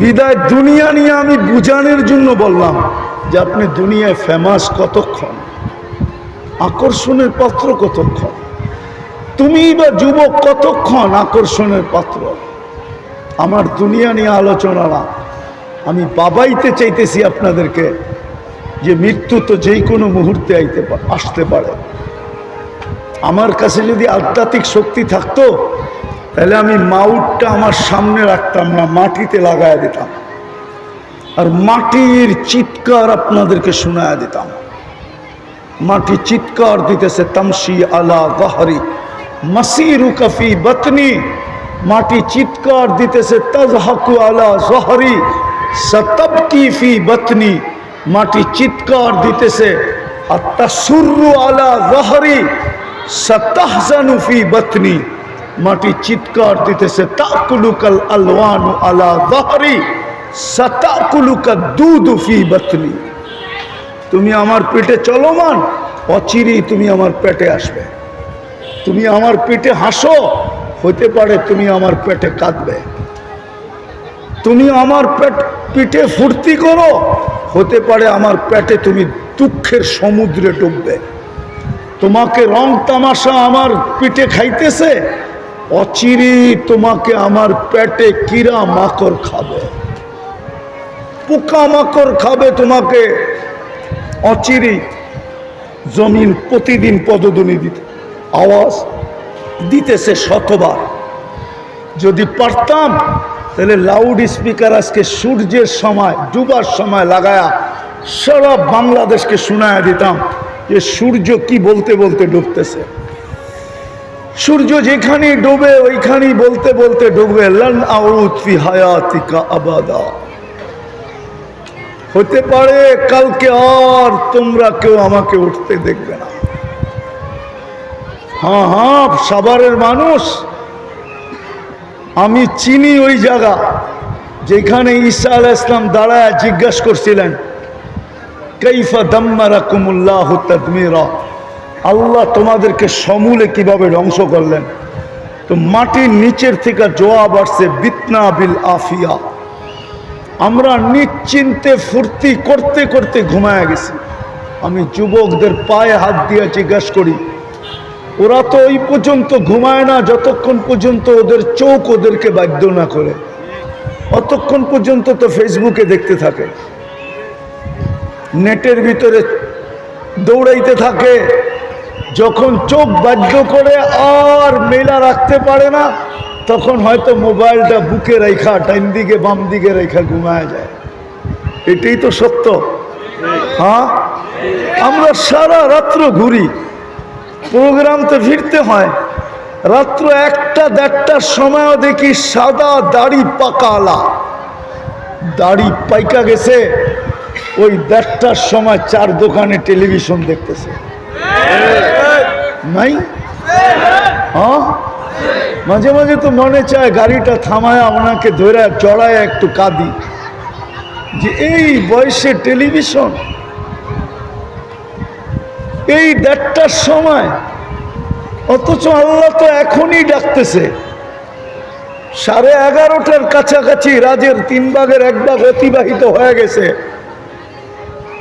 বিদায় দুনিয়া নিয়ে আমি বুঝানোর জন্য বললাম যে আপনি দুনিয়ায় ফেমাস কতক্ষণ, আকর্ষণের পাত্র কতক্ষণ, তুমি বা যুবক কতক্ষণ আকর্ষণের পাত্র। আমার দুনিয়া নিয়ে আলোচনা না, আমি বাবাইতে চাইতেছি আপনাদেরকে যে মৃত্যু তো যেই কোনো মুহূর্তে আসতে পারে। আমার কাছে যদি আধ্যাত্মিক শক্তি থাকতো তাহলে আমি মাউটটা আমার সামনে রাখতাম না, মাটিতে লাগায় দিতাম আর মাটির চিৎকার আপনাদেরকে শোনায় দিতাম। মাটি চিৎকার দিতেছে, তামশি আলা গহরি মাসিরুকা ফি বাতনি। মাটি চিৎকার দিতেছে, তাজহাকু আলা জহরি সাতাবকি ফি বাতনি। মাটি চিৎকার দিতেছে, আতাসুররু আলা জহরি সাতাহজানু ফি বাতনি। মাটি চিৎকার দিতেছে, তাকুলুকাল আলওয়ানু আলা জহরি সাতাকুলুকা দুদু ফি বাতনি। তুমি আমার পেটে চলমান, অচিরেই তুমি আমার পেটে আসবে। তুমি আমার পেটে হাসো, হতে পারে তুমি আমার পেটে কাঁদবে। তুমি আমার পিঠে ফুর্তি করো, হতে পারে আমার পেটে তুমি দুঃখের সমুদ্রে ডুববে। তোমাকে রং তামাশা আমার পিঠে খাইতেছে, অচিরেই তোমাকে আমার পেটে কিরা মাকড় খাবে, পোকা মাকড় খাবে তোমাকে অচিরেই। জমিন প্রতিদিন পদধ্বনি দিতে আওয়াজ দিতেছে শতবার। যদি পারতাম তাহলে লাউড স্পিকার আজকে সূর্যের সময় ডুবার সময় লাগায়া সারা বাংলাদেশকে শোনায় দিতাম যে সূর্য কি বলতে বলতে ডুবতেছে। সূর্য যেখানেই ডুবে ওইখানেই বলতে বলতে ডুববে, লান আউদ ফি হায়াতিকা আবাদা। হতে পারে কালকে আর তোমরা কেউ আমাকে উঠতে দেখবে না। হ্যাঁ হ্যাঁ, সাভারের মানুষ, আমি চিনি ওই জায়গা যেখানে ঈসা আলাইহিস সালাম দাঁড়ায় জিজ্ঞাসা করছিলেন, কাইফা দাম্মারাকুমুল্লাহু তাদমিরা, আল্লাহ তোমাদেরকে সমূলে কিভাবে ধ্বংস করলেন। তো মাটির নিচের থেকে জবাব আসছে, বিতনা বিল আফিয়া। আমরা নিশ্চিন্তে ফুর্তি করতে করতে ঘুমায় গেছি। আমি যুবকদের পায়ে হাত দিয়ে জিজ্ঞাসা করি, ওরা তো ওই পর্যন্ত ঘুমায় না যতক্ষণ পর্যন্ত ওদের চোখ ওদেরকে বাধ্য না করে। অতক্ষণ পর্যন্ত তো ফেসবুকে দেখতে থাকে, নেটের ভিতরে দৌড়াইতে থাকে। যখন চোখ বাধ্য করে আর মেলা রাখতে পারে না, তখন হয়তো মোবাইলটা বুকে রেখা ডাইন দিকে বাম দিকে রেখা ঘুমায় যায়। এটাই তো সত্য। হ্যাঁ, আমরা সারা রাত্র ঘুরি, প্রোগ্রাম তো ফিরতে হয়। রাত্র 1টা-1:30টার সময়ও দেখি সাদা দাড়ি পাকালা, দাড়ি পাইকা গেছে, ওই 1:30টার সময় 4 দোকানে টেলিভিশন দেখতেছে। নাই? হ্যাঁ, মাঝে মাঝে তো মনে চায় গাড়িটা থামায় ওনাকে ধরে চড়ায় একটু কাঁদি যে এই বয়সে টেলিভিশন, এই 1:30টার সময়। অথচ আল্লাহ তো এখনই ডাকতেছে। 11:30টার কাছাকাছি রাজের 3 ভাগের 1 ভাগ অতিবাহিত হয়ে গেছে।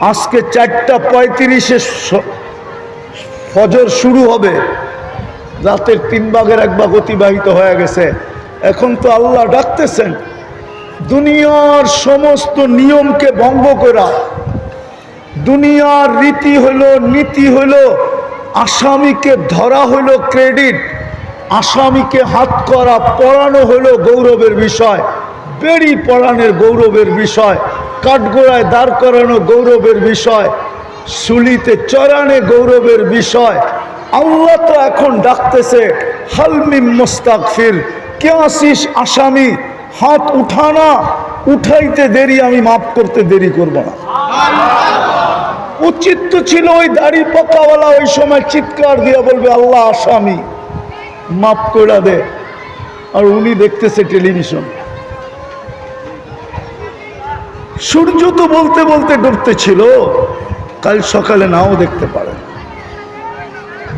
আজকে 4:35-এ ফজর শুরু হবে, রাতের 3 ভাগের 1 ভাগ অতিবাহিত হয়ে গেছে। এখন তো আল্লাহ ডাকতেছেন দুনিয়ার সমস্ত নিয়মকে ভঙ্গ করা। দুনিয়ার রীতি হলো, নীতি হলো, আসামিকে ধরা হলো ক্রেডিট, আসামিকে হাত করা পড়ানো হলো গৌরবের বিষয়, বেড়ি পড়ানোর গৌরবের বিষয়, কাঠগোড়ায় দাঁড় করানো গৌরবের বিষয়, সুলিতে চড়ানো গৌরবের বিষয়। আল্লাহ তো এখন ডাকতেছে, হালমিম মুস্তাগফির, কে আসিস আসামি, হাত উঠানা। উঠাইতে দেরি, আমি মাফ করতে দেরি করব না। উচিত তো ছিল ওই দাড়ি পাকাওয়ালা ওই সময় চিৎকার দিয়ে বলবে আল্লাহ আসামি মাফ করে দে, আর উনি দেখতেছে টেলিভিশন। সূর্য তো বলতে বলতে ডুবতে ছিল, কাল সকালে নাও দেখতে পারে।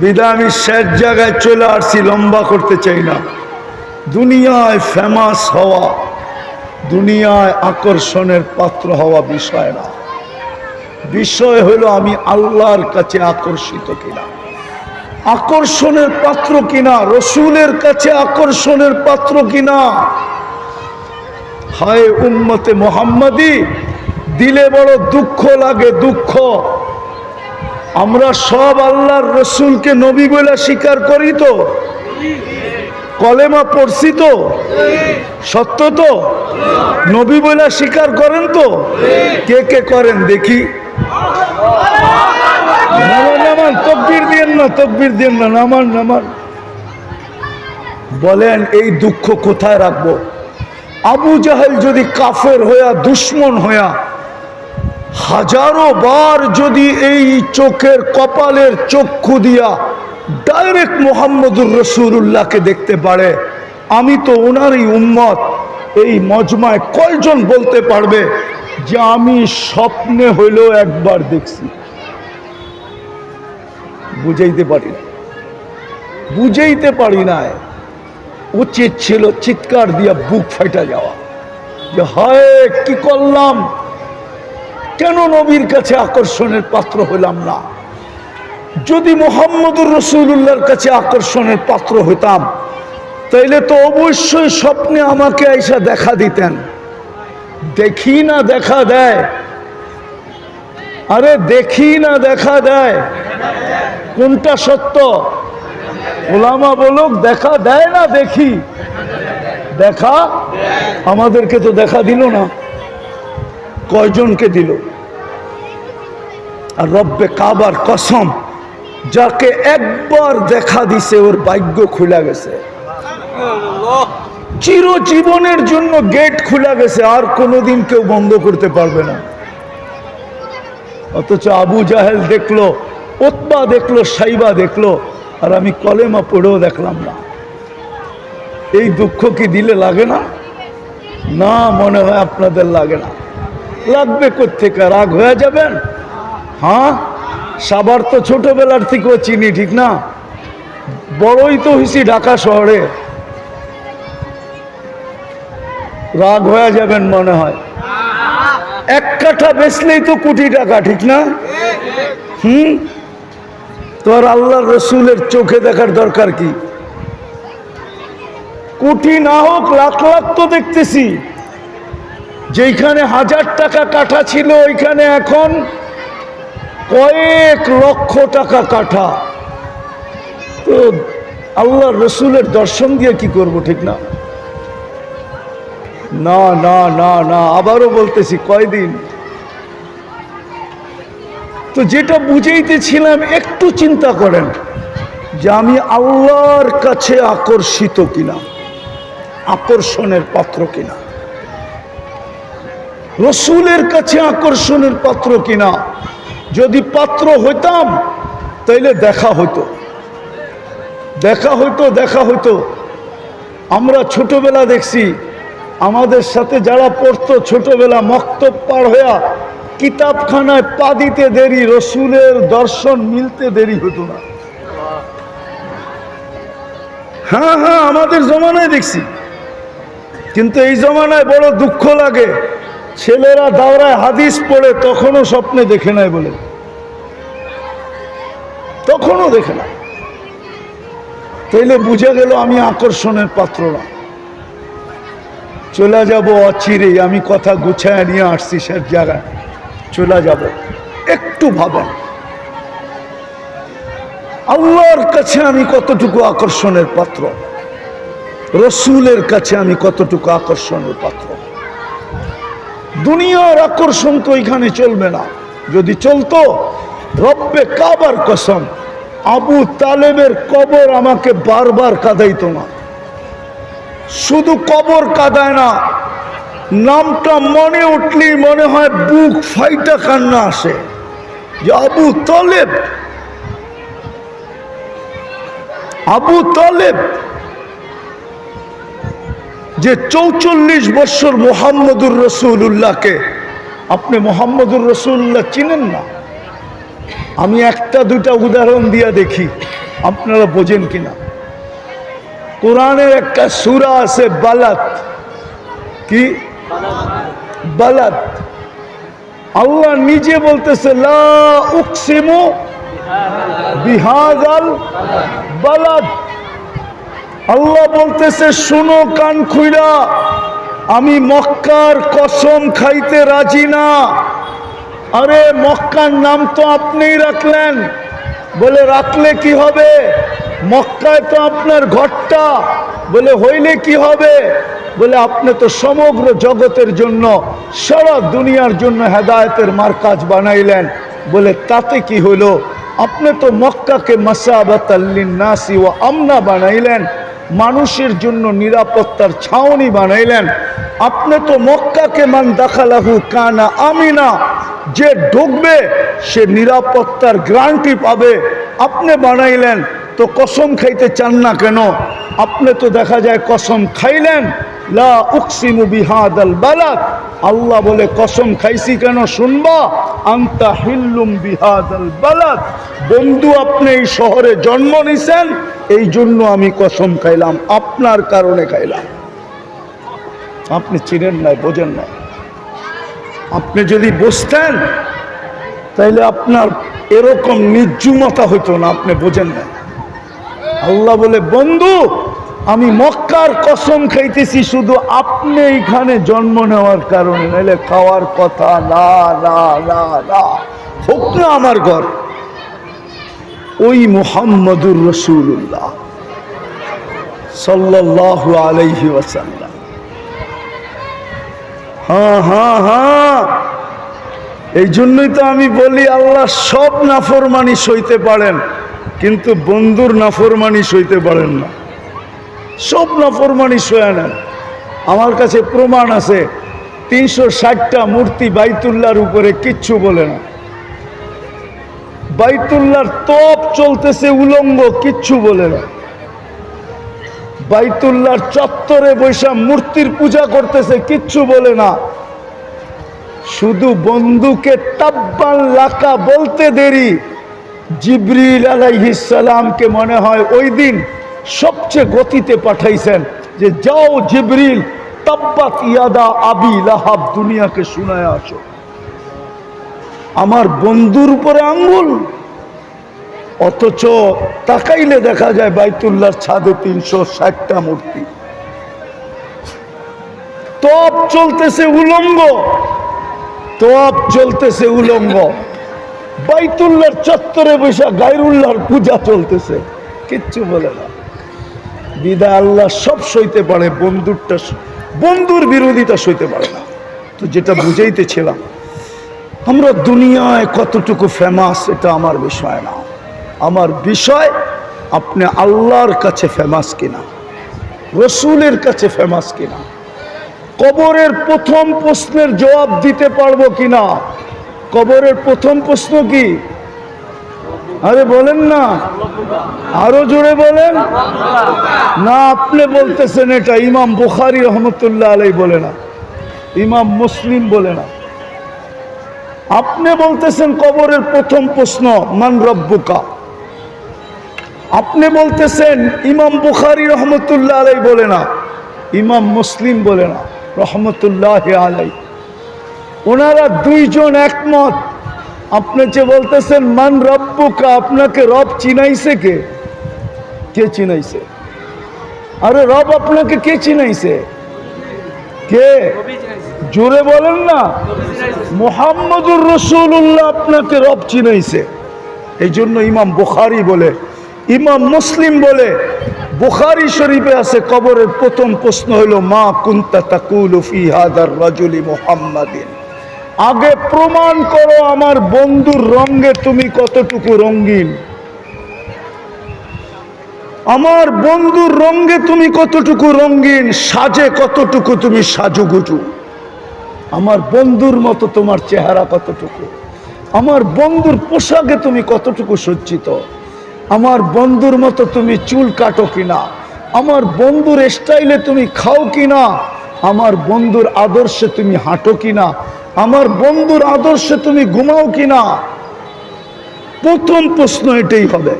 বিদায় আমি শেষ জায়গায় চলে আসছি, লম্বা করতে চাই না। দুনিয়ায় ফেমাস হওয়া, দুনিয়ায় আকর্ষণের পাত্র হওয়া বিষয় না। বিষয় হলো আমি আল্লাহর কাছে আকর্ষিত কিনা, আকর্ষণের পাত্র কিনা, রসুলের কাছে আকর্ষণের পাত্র কিনা। হায় উম্মতে মোহাম্মদী, দিলে বড় দুঃখ লাগে, দুঃখ। আমরা সব আল্লাহর রসুলকে নবী বলে স্বীকার করি তো, কলেমা পড়ছি তো, সত্য তো, নবী বলে স্বীকার করেন তো? কে কে করেন দেখি? নামান, তকবীর দিয়েন না, তকবীর দিয়েন না, নামান নামান। বলেন এই দুঃখ কোথায় রাখবো? আবু জাহেল যদি কাফের হইয়া, দুশ্মন হইয়া, হাজারো বার যদি এই চোখের কপালের চক্ষু দিয়া ডাইরেক্ট মোহাম্মদুর রসুল্লাহকে দেখতে পারে, আমি তো ওনারই উম্মত, এই মজমায় কয়জন বলতে পারবে যে আমি স্বপ্নে হইলেও একবার দেখছি? বুঝাইতে পারি না, বুঝাইতে পারি না। উচিত ছিল চিৎকার দিয়া বুক ফাইটা যাওয়া, যে হায় কি করলাম, কেন নবীর কাছে আকর্ষণের পাত্র হইলাম না? যদি মুহাম্মদুর রাসূলুল্লাহর কাছে আকর্ষণের পাত্র হইতাম, তাইলে তো অবশ্যই স্বপ্নে আমাকে আইসা দেখা দিতেন। দেখি না দেখা দেয়, আরে দেখি না দেখা দেয়, কোনটা সত্য? ওলামা বলুক দেখা দেয় না দেখি? দেখা, আমাদেরকে তো দেখা দিল না। কয়জনকে দিল? আর রব্বে কাবার কসম, যাকে একবার দেখা দিছে ওর ভাগ্য খুলে গেছে, চিরজীবনের জন্য গেট খুলে গেছে, আর কোনোদিন কেউ বন্ধ করতে পারবে না। অথচ আবু জাহেল দেখলো, উতবা দেখলো, সাইবা দেখলো, আর আমি কলেমা পড়েও দেখলাম না। এই দুঃখ কি দিলে লাগে না? না, মনে হয় আপনাদের লাগে না। লাগবে কোত্থেকে? রাগ হয়ে যাবেন? হ্যাঁ, সাবার তো ছোটবেলার থেকেও চিনি, ঠিক না? বড়ই তো হইছি ঢাকা শহরে, রাগ হয়ে যাবেন মনে হয়। এক কাঠা বেচলেই তো কোটি টাকা, ঠিক না? তোর আল্লাহর রসুলের চোখে দেখার দরকার কি? কোটি না হোক লাখ লাখ তো দেখতেছি। যেখানে 1000 টাকা কাঠা ছিল ওইখানে এখন কয়েক লক্ষ টাকা কাঠা। তো আল্লাহর রসুলের দর্শন দিয়ে কি করব, ঠিক না? না না না না, আবারও বলতেছি, কয়দিন? তো যেটা বুঝাইতেছিলাম, একটু চিন্তা করেন যে আমি আল্লাহর কাছে আকর্ষিত কিনা, আকর্ষণের পাত্র কিনা, রসুলের কাছে আকর্ষণের পাত্র কিনা। যদি পাত্র হইতাম তাইলে দেখা হইতো, দেখা হইতো, দেখা হইতো। আমরা ছোটবেলা দেখছি, আমাদের সাথে যারা পড়তো ছোটবেলা, মক্তব পার হইয়া কিতাবখানায় পা দিতে দেরি, রসুলের দর্শন মিলতে দেরি হতো না। হ্যাঁ হ্যাঁ, আমাদের জমানায় দেখছি। কিন্তু এই জমানায় বড় দুঃখ লাগে, ছেলেরা দাওরায় হাদিস পড়ে, তখনও স্বপ্নে দেখে নাই বলে, তখনও দেখে না। তাইলে বুঝে গেল আমি আকর্ষণের পাত্র না। চলে যাব অচিরেই, আমি কথা গুছায় নিয়ে আসছি সে জায়গায়, চলে যাব। একটু ভাবেন আল্লাহর কাছে আমি কতটুকু আকর্ষণের পাত্র, রসুলের কাছে আমি কতটুকু আকর্ষণের পাত্র। দুনিয়ার আকর্ষণ তো এখানে চলবে না। যদি চলতো, রব্বে কাবার কসম, আবু তালেবের কবর আমাকে বারবার কাঁদাইতো না। শুধু কবর কাঁদায় না, নামটা মনে উঠলেই মনে হয় বুক ফাইটা কান্না আসে যে আবু তালেব। আবু তালেব যে 44 বছর মুহাম্মদুর রাসূলুল্লাহকে, আপনি মুহাম্মদুর রাসূলুল্লাহ চিনেন না? আমি একটা দুটা উদাহরণ দিয়া দেখি আপনারা বোঝেন কিনা। কোরআনের একটা সূরা আছে বালাদ, কি বালাদ? আল্লাহ নিজে বলতেছে লা উকসিমু বিহাযাল বালাদ। আল্লাহ বলতেছে শুনো কান খুইরা, আমি মক্কার কসম খাইতে রাজি না। আরে মক্কার নাম তো আপনিই রাখলেন। বলে রাখলে কি হবে? মক্কায় তো আপনার ঘরটা। বলে হইলে কি হবে? বলে আপনি তো সমগ্র জগতের জন্য, সারা দুনিয়ার জন্য হেদায়েতের মার্কাজ বানাইলেন। বলে তাতে কি হলো? আপনি তো মক্কাকে মাসাবাতাল লিন্নাসি ওয়া আমনা বানাইলেন, মানুষের জন্য নিরাপত্তার ছাউনি বানাইলেন। আপনি তো মক্কাকে মান দাখালাহু কানা আমিনা, যে ঢুকবে সে নিরাপত্তার গ্যারান্টি পাবে, আপনি বানাইলেন। তো কসম খাইতে চান না কেন? আপনি তো দেখা যায় কসম খাইলেন। লা উকসিমু বিহাদাল বালাদ, আল্লাহ বলে কসম খাইছি কেন শুনবা? আনতা হিল্লুম বিহাদাল বালাদ, বন্ধু আপনি এই শহরে জন্ম নিছেন, এই জন্য আমি কসম খাইলাম, আপনার কারণে খাইলাম। আপনি চিনেন নাই, বোঝেন নাই। আপনি যদি বুঝতেন তাইলে আপনার এরকম নির্জুমতা হইতো না, আপনি বোঝেন না। আল্লাহ বলে বন্ধু আমি মক্কার কসম খাইতেছি শুধু আপনি এইখানে জন্ম নেওয়ার কারণে, নাইলে খাওয়ার কথা না না না না, হোক না আমার ঘর। ওই মুহাম্মদুর রাসূলুল্লাহ সাল্লাল্লাহু আলাইহি ওয়াসাল্লাম। হ্যাঁ হ্যাঁ হ্যাঁ, এই জন্যই তো আমি বলি আল্লাহ সব নাফরমানি সইতে পারেন, কিন্তু বন্ধুর নাফরমানি সইতে পারেন না। সব নাফরমানি সয়ে নেন। আমার কাছে প্রমাণ আছে, 360টা মূর্তি বাইতুল্লাহর উপরে কিচ্ছু বলে না। বাইতুল্লাহর তপ চলতেছে উলঙ্গ, কিচ্ছু বলে না। বাইতুল্লাহর চত্বরে বৈশা মূর্তির পূজা করতেছে, কিচ্ছু বলে না। শুধু বন্ধুকে তাব্বান লাকা বলতে দেরি। জিবরিল আলাইহিস সালামকে মনে হয় ওই দিন সবচেয়ে গতিতে পাঠাইছেন যে যাও জিবরিল, তাব্বাত ইয়াদা আবি লাহাব দুনিয়াকে শুনায় আসো। আমার বন্ধুর উপরে আঙ্গুল। অথচ তাকাইলে দেখা যায় বাইতুল্লাহর ছাদে 360টা মূর্তি। তপ চলতেছে উলঙ্গ, তপ চলতেছে উলঙ্গ। বাইতুল্লাহর চত্বরে বসে গায়রুল্লাহর পূজা চলতেছে, কিচ্ছু বলে না। বিদায় আল্লাহ সব সইতে পারে, বন্ধুরটা, বন্ধুর বিরোধিতা সইতে পারে না। তো যেটা বুঝাইতেছিলাম, আমরা দুনিয়ায় কতটুকু ফেমাস এটা আমার বিষয় না। আমার বিষয় আপনি আল্লাহর কাছে ফেমাস কিনা, রসুলের কাছে ফেমাস কিনা, কবরের প্রথম প্রশ্নের জবাব দিতে পারবো কিনা। কবরের প্রথম প্রশ্ন কি? আরে বলেন না, আরো জোরে বলেন না। আপনি বলতেছেন এটা ইমাম বুখারী রহমতুল্লাহ আলাইহি বলে না, ইমাম মুসলিম বলে না। আপনি বলতেছেন কবরের প্রথম প্রশ্ন মান রব্বুকা। আপনি বলতেছেন ইমাম বুখারী রহমতুল্লাহ আলাইহি বলে না, ইমাম মুসলিম বলে না রহমতুল্লাহ আলাইহি। ওনারা দুইজন একমত। আপনি যে বলতেছেন মান রব্বুকা, আপনাকে রব চিনাইছে কে? কে চিনাইছে? আরে রব আপনাকে কে চিনাইছে? কে? জোরে বলেন না। মুহাম্মদুর রাসূলুল্লাহ আপনাকে রব চিনাইছে। এই জন্য ইমাম বুখারী বলে, ইমাম মুসলিম বলে, বুখারী শরীফে আছে কবরের প্রথম প্রশ্ন হলো মা কুনতা তাকুলু ফি হাদার রাজুলি মুহাম্মাদিন। আগে প্রমাণ করো আমার বন্ধুর রঙে তুমি কতটুকু রঙিন, আমার বন্ধুর রঙে তুমি কতটুকু রঙিন, সাজে কতটুকু তুমি সাজুগুজু। আমার বন্ধুর মতো তোমার চেহারা কতটুকু, আমার বন্ধুর পোশাকে তুমি কতটুকু সজ্জিত, আমার বন্ধুর মতো তুমি চুল কাটো কিনা, আমার বন্ধুর স্টাইলে তুমি খাও কিনা, আমার বন্ধুর আদর্শে তুমি হাঁটো কিনা, আমার বন্ধুর আদর্শে তুমি ঘুমাও কিনা। প্রথম প্রশ্ন এটাই হবে।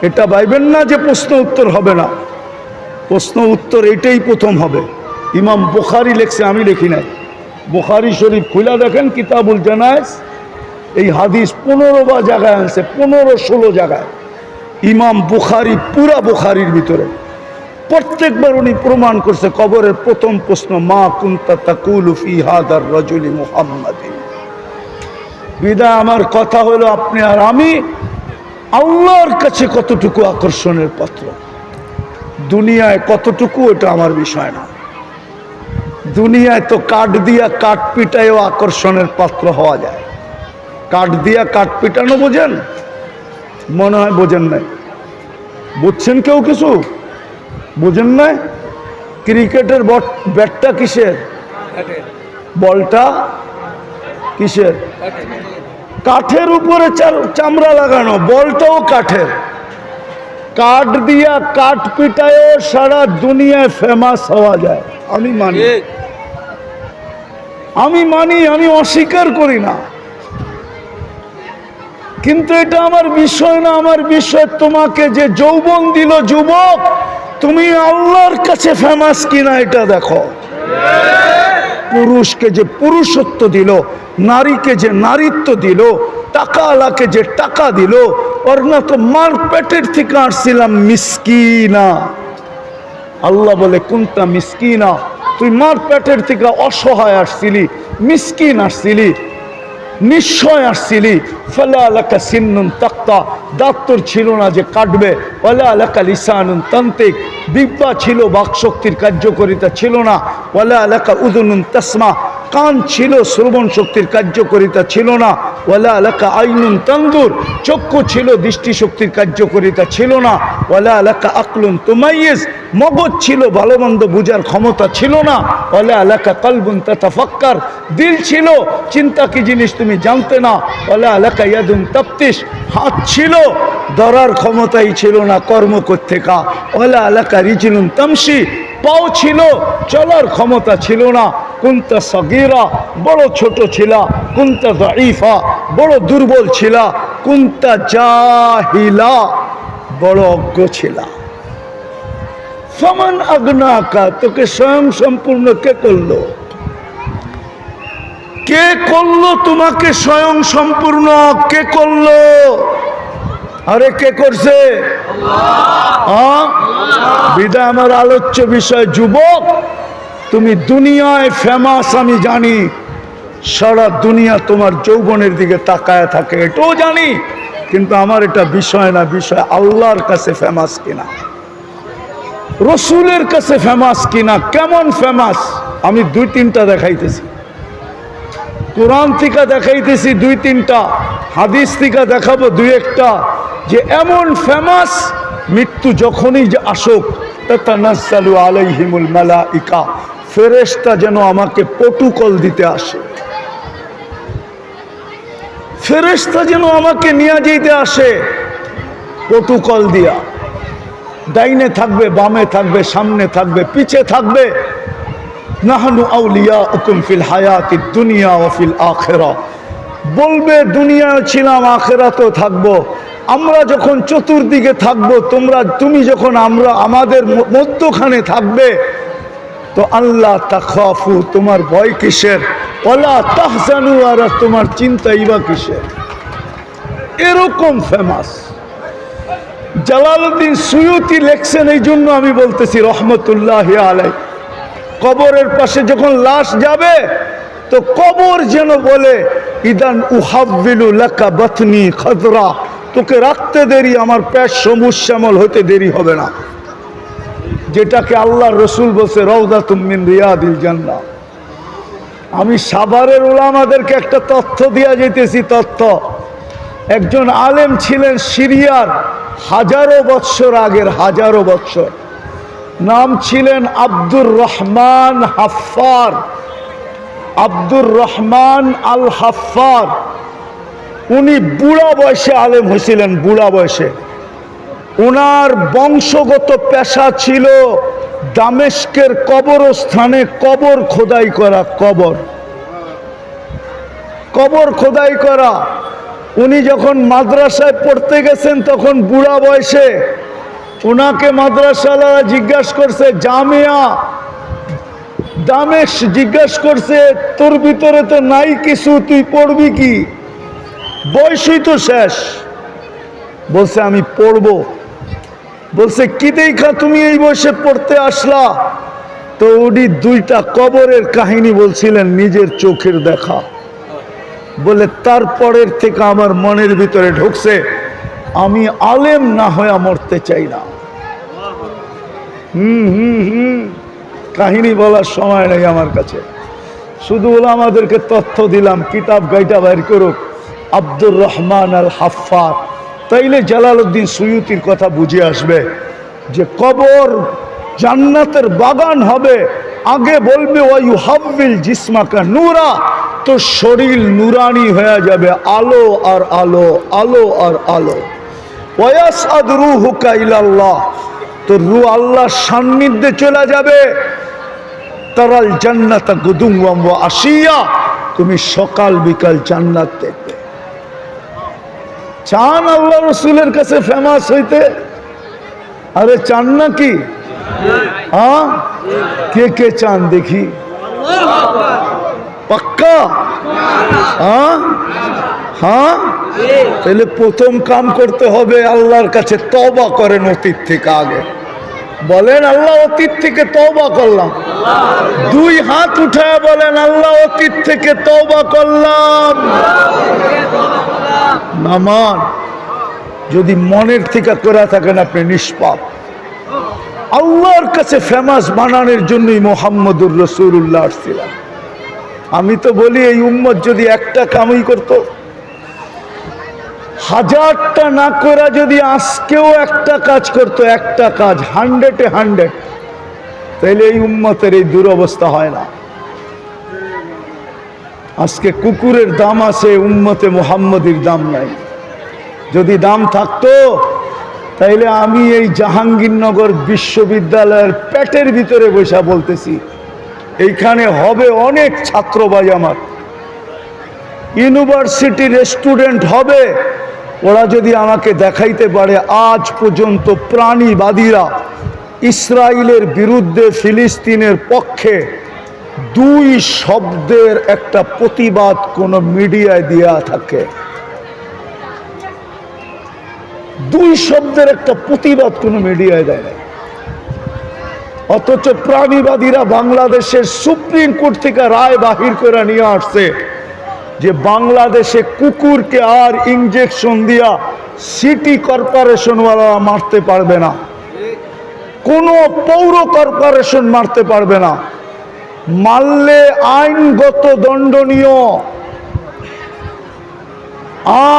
এটা ভাইবেন না যে প্রশ্ন উত্তর হবে না, প্রশ্ন উত্তর এটাই প্রথম হবে। ইমাম বুখারী লেখছে, আমি লিখি নাই। বুখারী শরীফ খুলে দেখেন, কিতাবুল জানায়েজ, এই হাদিস 15 জায়গায় আনছে, 15-16 জায়গায়। ইমাম বুখারী পুরা বুখারীর ভিতরে প্রত্যেকবার উনি প্রমাণ করছে কবরের প্রথম প্রশ্ন, মা কুনতা তাকুলু ফি হাদার রাজুলি মুহাম্মাদিন। বিদায় আমার কথা হলো, আপনি আর আমি আল্লাহর কাছে কতটুকু আকর্ষণের পাত্র, দুনিয়ায় কতটুকু ওটা আমার বিষয় না। দুনিয়ায় তো কাঠ দিয়া কাঠ পিটায়ও আকর্ষণের পাত্র হওয়া যায়। কাঠ দিয়া কাঠ পিটানো বোঝেন? মনে হয় বোঝেন নাই। বুঝছেন কেউ কিছু? বোঝেন নাই? ক্রিকেটের ব্যাটটা কিসের, বলটা কিসের? কাঠের উপরে চামড়া লাগানো, বলটাও কাঠের। কাঠ দিয়া কাঠ পিটায়ও সারা দুনিয়ায় ফেমাস হওয়া যায়। আমি মানি, আমি অস্বীকার করি না, কিন্তু এটা আমার বিষয় না। আমার বিষয় তোমাকে যে যৌবন দিল যুবক, তুমি আল্লাহর কাছে ফেমাস কিনা এটা দেখো। পুরুষকে যে পুরুষত্ব দিল, নারীকে যে নারীত্ব দিল, টাকা আলাকে যে টাকা দিল, ওর না তো মার পেটের থেকে আসছিলাম মিসকিনা। আল্লাহ বলে কুনতা মিসকিনা, তুই মার পেটের থেকে অসহায় আসছিলি, মিসকিন আসছিলি, নিশ্চয় আসছিলি। ফালা লাকা সিন্নুন তাক্তা, দাঁত তোর ছিল না যে কাটবে। ওয়ালা লাকা লিসানুন তান্তিক, দিব্যা ছিল, বাকশক্তির কার্যকারিতা ছিল না। ওয়ালা লাকা উযুনুন তাসমা, কান ছিল, শ্রবণ শক্তির কার্যকারিতা ছিল না। ওয়ালা লাকা আইনুন তানদুর, চক্ষু ছিল, দৃষ্টিশক্তির কার্যকারিতা ছিল না। ওয়ালা লাকা আকলুন তুমাইয়িজ, মগজ ছিল, ভালো মন্দ বুঝার ক্ষমতা ছিল না। ওয়ালা লাকা কলবুন তাতাফাক্কার, দিল ছিল, চিন্তা কি জিনিস তুমি জানতে না। ওয়ালা লাকা ইয়াদুন তাফতিশ, হাত ছিল, ধরার ক্ষমতাই ছিল না কর্ম করতে কা। ওয়ালা লাকা রিজলুন তামশি, পাও ছিল, চলার ক্ষমতা ছিল না। কুনতা সগীরা, বড় ছোট ছিলা। কুনতা দাঈফা, বড় দুর্বল ছিলা। কুনতা জাহিলা, বড় অজ্ঞ ছিলা। ফামান আগনাকা, তোকে স্বয়ং সম্পূর্ণ কে করলো? কে করলো তোমাকে স্বয়ং সম্পূর্ণ? কে করলো? আরে কে করছে? আল্লাহ। বিদায় আমার আলোচ্য বিষয়, যুবক তুমি দুনিয়ায় ফেমাস, আমি জানি। সারা দুনিয়া তোমার যৌবনের দিকে তাকায় থাকে, এটাও জানি, কিন্তু আমার এটা বিষয় না। বিষয় আল্লাহর কাছে ফেমাস কিনা, রসুলের কাছে ফেমাস কিনা। কেমন ফেমাস? আমি 2-3টা দেখাইতেছি। কোরআন থেকে দেখাইতেছি 2-3টা, হাদিস থেকে দেখাবো 2-1টা, যে এমন ফেমাস মৃত্যু যখনই যে আসুক, তাতানাজ্জালু আলাইহিমুল মালাইকা, ফেরেশতা যেন আমাকে প্রটোকল দিতে আসে, ফেরেশতা যেন আমাকে নিয়ে যেতে আসে প্রটোকল দিয়া। ডাইনে থাকবে, বামে থাকবে, সামনে থাকবে, পিছে থাকবে। নাহনু আউলিয়াউকুম ফিল হায়াতিদ দুনিয়া ওয়া ফিল আখিরা, বলবে দুনিয়ায় ছিলাম, আখিরাতেও থাকবো। আমরা যখন চতুর্দিকে থাকবো, তুমি যখন আমাদের মধ্যখানে থাকবে, তো আল্লাহ তাখাফু, তোমার ভয় কিসের? ওয়ালা তাহজানু, আর তোমার চিন্তাই বা কিসের? এরকম ফেমাস। জালালউদ্দিন সুয়ুতি লেখছেন, এই জন্য আমি বলতেছি রহমতুল্লাহি আলাইহি, কবরের পাশে যখন লাশ যাবে, তো কবর যেন বলে, ইদান উহাব্বিলু লাকা বাতনি খাদরা, তোকে রাখতে দেরি, আমার পেট সবুজ শ্যামল হতে দেরি হবে না। যেটাকে আল্লাহর রসুল বলছে রাউদাতুম মিন রিয়াদিল জান্নাহ। আমি সাভারের উলামাদেরকে একটা তথ্য দিয়া যেতেছি। তথ্য, একজন আলেম ছিলেন সিরিয়ার, হাজারো বৎসর আগের, হাজারো বৎসর। নাম ছিলেন আব্দুর রহমান হাফফার। আব্দুর রহমান আল হাফফার, উনি বুড়া বয়সে আলেম হয়েছিলেন, বুড়া বয়সে। ওনার বংশগত পেশা ছিল দামেস্কের কবরস্থানে কবর খোদাই করা, কবর খোদাই করা। উনি যখন মাদ্রাসায় পড়তে গেছেন তখন বুড়া বয়সে ওনাকে মাদ্রাসাওয়ালা জিজ্ঞাসা করছে, জামিয়া দামেস্ক জিজ্ঞাসা করছে, তোর ভিতরে তো নাই কিছু, তুই পড়বি কি? বয়সই তো শেষ। বলছে আমি পড়বো। বলছে কি দেখা তুমি এই বয়সে পড়তে আসলা? তো উনি দুইটা কবরের কাহিনী বলছিলেন, নিজের চোখের দেখা। বলে তারপরের থেকে আমার মনের ভিতরে ঢুকছে, আমি আলেম না হয়ে মরতে চাই না। কাহিনী বলার সময় নেই আমার কাছে, শুধু ওলামাদেরকে তথ্য দিলাম, কিতাব গাইটা বাইর করুক আব্দুর রহমান আল হাফফার। তাইলে জালালউদ্দিন সুয়ুতির কথা বুঝে আসবে যে কবর জান্নাতের বাগান হবে। আগে বলবে ওয়ায়ুহাব্বিল জিসমাকা নূরা, তো শরীর নুরানি হয়ে যাবে, আলো আর আলো, আলো আর আলো। ওয়ায়াসআদ রূহুকা ইলাল্লাহ, তো রূহ আল্লাহর সান্নিধ্যে চলে যাবে। তারাল জান্নাতা গুদুওয়াম ওয়া আশিয়া, তুমি সকাল বিকাল জান্নাত দেখবে। চান আল্লাহ রসুলের কাছে ফেমাস হইতে? আরে চান নাকি? হ্যাঁ, কে কে চান দেখি? পাক্কা? হ্যাঁ হ্যাঁ, তাহলে প্রথম কাম করতে হবে আল্লাহর কাছে তওবা করেন অতীত থেকে। আগে বলেন আল্লাহ অতীত থেকে তওবা করলাম। দুই হাত উঠায় বলেন আল্লাহ অতীত থেকে তওবা করলাম। নামান যদি মনের থেকে করে থাকেন আপনি নিষ্পাপ। আল্লাহর কাছে ফেমাস বানানোর জন্যই মুহাম্মদুর রাসূলুল্লাহ আসছিলেন। আমি তো বলি এই উম্মত যদি একটা কামই করত, হাজারটা না করে যদি আজকেও একটা কাজ করতো, একটা কাজ 100-100, তাহলে এই উম্মতের এই দুরবস্থা হয় না। আজকে কুকুরের দাম আছে, উম্মতে মুহাম্মদীর দাম নাই। যদি দাম থাকতো তাইলে আমি এই জাহাঙ্গীরনগর বিশ্ববিদ্যালয়ের পেটের ভিতরে বসে বলতেছি, এইখানে হবে অনেক ছাত্র ভাই আমার, ইউনিভার্সিটির স্টুডেন্ট হবে। ওরা যদি আমাকে দেখাইতে পারে আজ পর্যন্ত প্রাণীবাদীরা ইসরায়েলের বিরুদ্ধে ফিলিস্তিনের পক্ষে দুই শব্দের একটা প্রতিবাদ কোন মিডিয়ায় দেয়া থাকে, দুই শব্দের একটা প্রতিবাদ কোন মিডিয়ায় দেয় না। অথচ প্রাণীবাদীরা বাংলাদেশের সুপ্রিম কোর্ট থেকে রায় বাহির করে নিয়ে আসছে যে বাংলাদেশে কুকুরকে আর ইনজেকশন দিয়া সিটি কর্পোরেশনওয়ালা মারতে পারবে না, কোনো পৌর কর্পোরেশন মারতে পারবে না, মারলে আইনগত দণ্ডনীয়।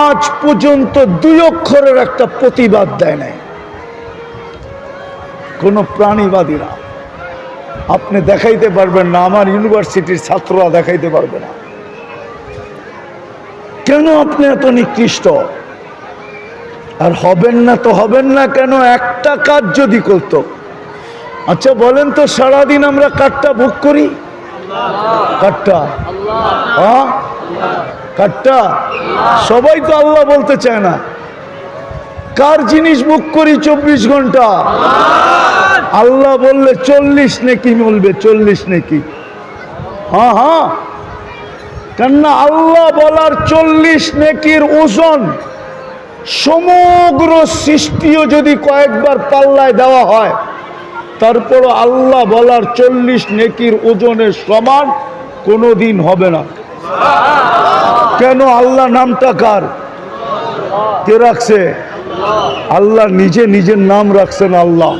আজ পর্যন্ত 2 অক্ষরের একটা প্রতিবাদ দেয় নাই কোন প্রাণীবাদীরা। আপনি দেখাইতে পারবেন না, আমার ইউনিভার্সিটির ছাত্ররা দেখাইতে পারবে না। কেন আপনি এত নিকৃষ্ট? আর হবেন না তো হবেন না কেন? একটা কাজ যদি করত। আচ্ছা বলেন তো, সারাদিন আমরা কাঠটা ভোগ করি, কাঠটা হ্যাঁ কাঠটা সবাই তো আল্লাহ বলতে চায় না। কার জিনিস ভোগ করি 24 ঘন্টা? আল্লাহ বললে 40 নেকি বলবে, 40 নেকি। হ্যাঁ হ্যাঁ, কেননা আল্লাহ বলার 40 নেকির ওজন সমগ্র সৃষ্টিও যদি কয়েকবার পাল্লায় দেওয়া হয়, তারপর আল্লাহ বলার 40 নেকির ওজনের সমান কোনোদিন হবে না। কেন? আল্লাহ নামটা কার? কে রাখছে? আল্লাহ নিজে নিজের নাম রাখছেন আল্লাহ।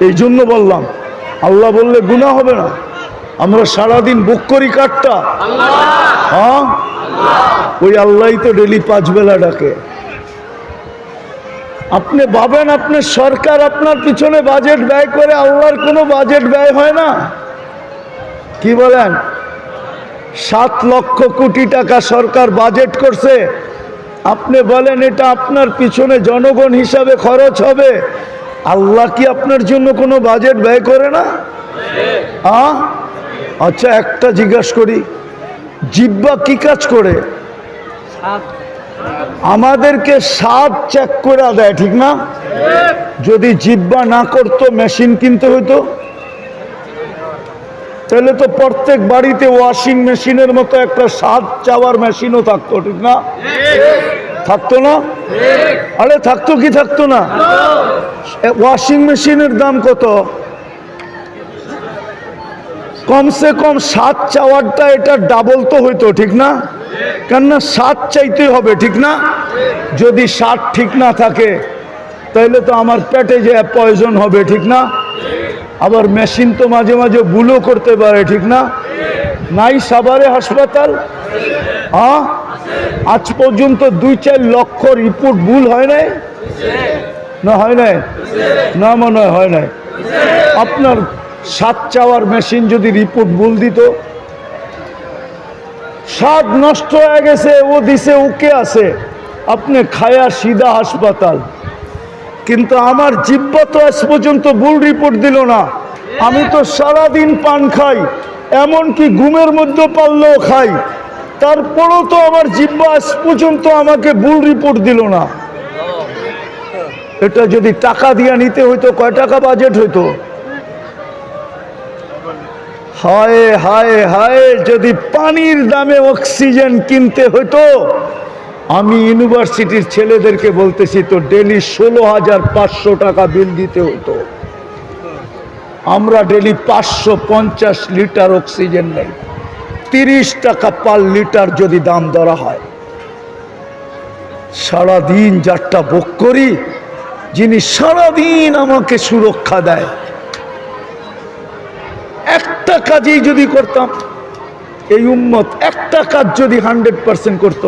এই জন্য বললাম, আল্লাহ বললে গুনাহ হবে না। আমরা সারাদিন বুক করি কাঠটা, হ্যাঁ ওই আল্লাহই তো ডেলি 5 বেলা ডাকে। আপনি ভাবেন আপনার সরকার আপনার পিছনে বাজেট ব্যয় করে, আল্লাহর কোনো বাজেট ব্যয় হয় না। কি বলেন? 7 লক্ষ কোটি টাকা সরকার বাজেট করছে। আপনি বলেন এটা আপনার পিছনে জনগণ হিসাবে খরচ হবে? আল্লাহ কি আপনার জন্য কোনো বাজেট ব্যয় করে না? আচ্ছা, একটা জিজ্ঞাসা করি, জিহ্বা কি কাজ করে? আমাদেরকে স্বাদ চেক করে দেয়, ঠিক না? যদি জিহ্বা না করতো মেশিন কিনতে হইতো, তাহলে তো প্রত্যেক বাড়িতে ওয়াশিং মেশিনের মতো একটা স্বাদ চাওয়ার মেশিনও থাকতো, ঠিক না? থাকতো না? আরে থাকতো কি থাকতো না? ওয়াশিং মেশিনের দাম কত? কমসে কম স্বাদ চাওয়ারটা এটা ডাবল তো হইতো, ঠিক না? কেননা স্বাদ চাইতে হবে, ঠিক না? যদি স্বাদ ঠিক না থাকে তাহলে তো আমার পেটে যে পয়জন হবে, ঠিক না? আবার মেশিন তো মাঝে মাঝে ভুলও করতে পারে, ঠিক না? নাই সাভারে হাসপাতাল? আজ পর্যন্ত 2-4 লক্ষ রিপোর্ট ভুল হয় নাই? না হয় নাই? না মনে হয় নাই। আপনার স্বাদ চাওয়ার মেশিন যদি রিপোর্ট ভুল দিত, স্বাদ নষ্ট হয়ে গেছে, ও দিছে ওকে আছে, আপনি খায়া সিধা হাসপাতাল। কিন্তু আমার জিহ্বা তো আজ পর্যন্ত ভুল রিপোর্ট দিল না। আমি তো সারাদিন পান খাই, এমনকি ঘুমের মধ্যে পারলেও খাই, তারপরও তো আমার জিহ্বা আজ পর্যন্ত আমাকে ভুল রিপোর্ট দিল না। এটা যদি টাকা দিয়ে নিতে হইতো, কয় টাকা বাজেট হইতো? হায় হায় হায়, যদি পানির দামে অক্সিজেন কিনতে হইতো, আমি ইউনিভার্সিটির ছেলেদেরকে বলতেছি তো ডেলি 16,500 টাকা বিল দিতে হতো। আমরা ডেলি 550 লিটার অক্সিজেন নেই। 30 টাকা পার লিটার যদি দাম ধরা হয়, সারাদিন যারটা ভোগ করি, যিনি সারাদিন আমাকে সুরক্ষা দেয়, একটা কাজই যদি করতাম, এই উম্মত একটা কাজ যদি 100% করত,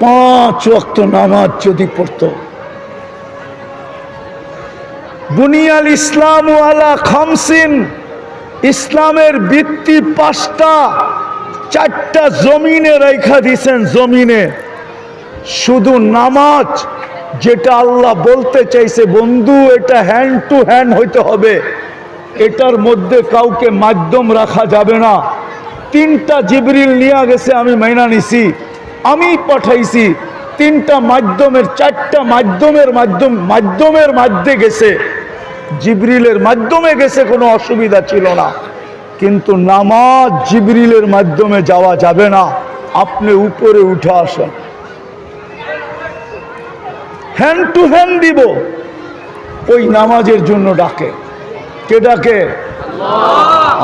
5 ওয়াক্ত নামাজ যদি পড়তো, বুনিয়াল ইসলাম আলা খামসিন, ইসলামের ভিত্তি 5টা, 4টা জমিনে রেখা দিয়েছেন। জমিনে শুধু নামাজ, যেটা আল্লাহ বলতে চাইছে, বন্ধু এটা হ্যান্ড টু হ্যান্ড হইতে হবে, এটার মধ্যে কাউকে মাধ্যম রাখা যাবে না। 3টা জিবরিল নিয়ে গেছে, আমি মাইনা নিছি, আমি পাঠাইছি। 3টা মাধ্যমের, 4টা মাধ্যমের মাধ্যমে গেছে, জিবরিলের মাধ্যমে গেছে, কোনো অসুবিধা ছিল না। কিন্তু নামাজ জিবরিলের মাধ্যমে যাওয়া যাবে না। আপনি উপরে উঠে আসেন, হ্যান্ড টু হ্যান্ড দিব। ওই নামাজের জন্য ডাকে। কে ডাকে?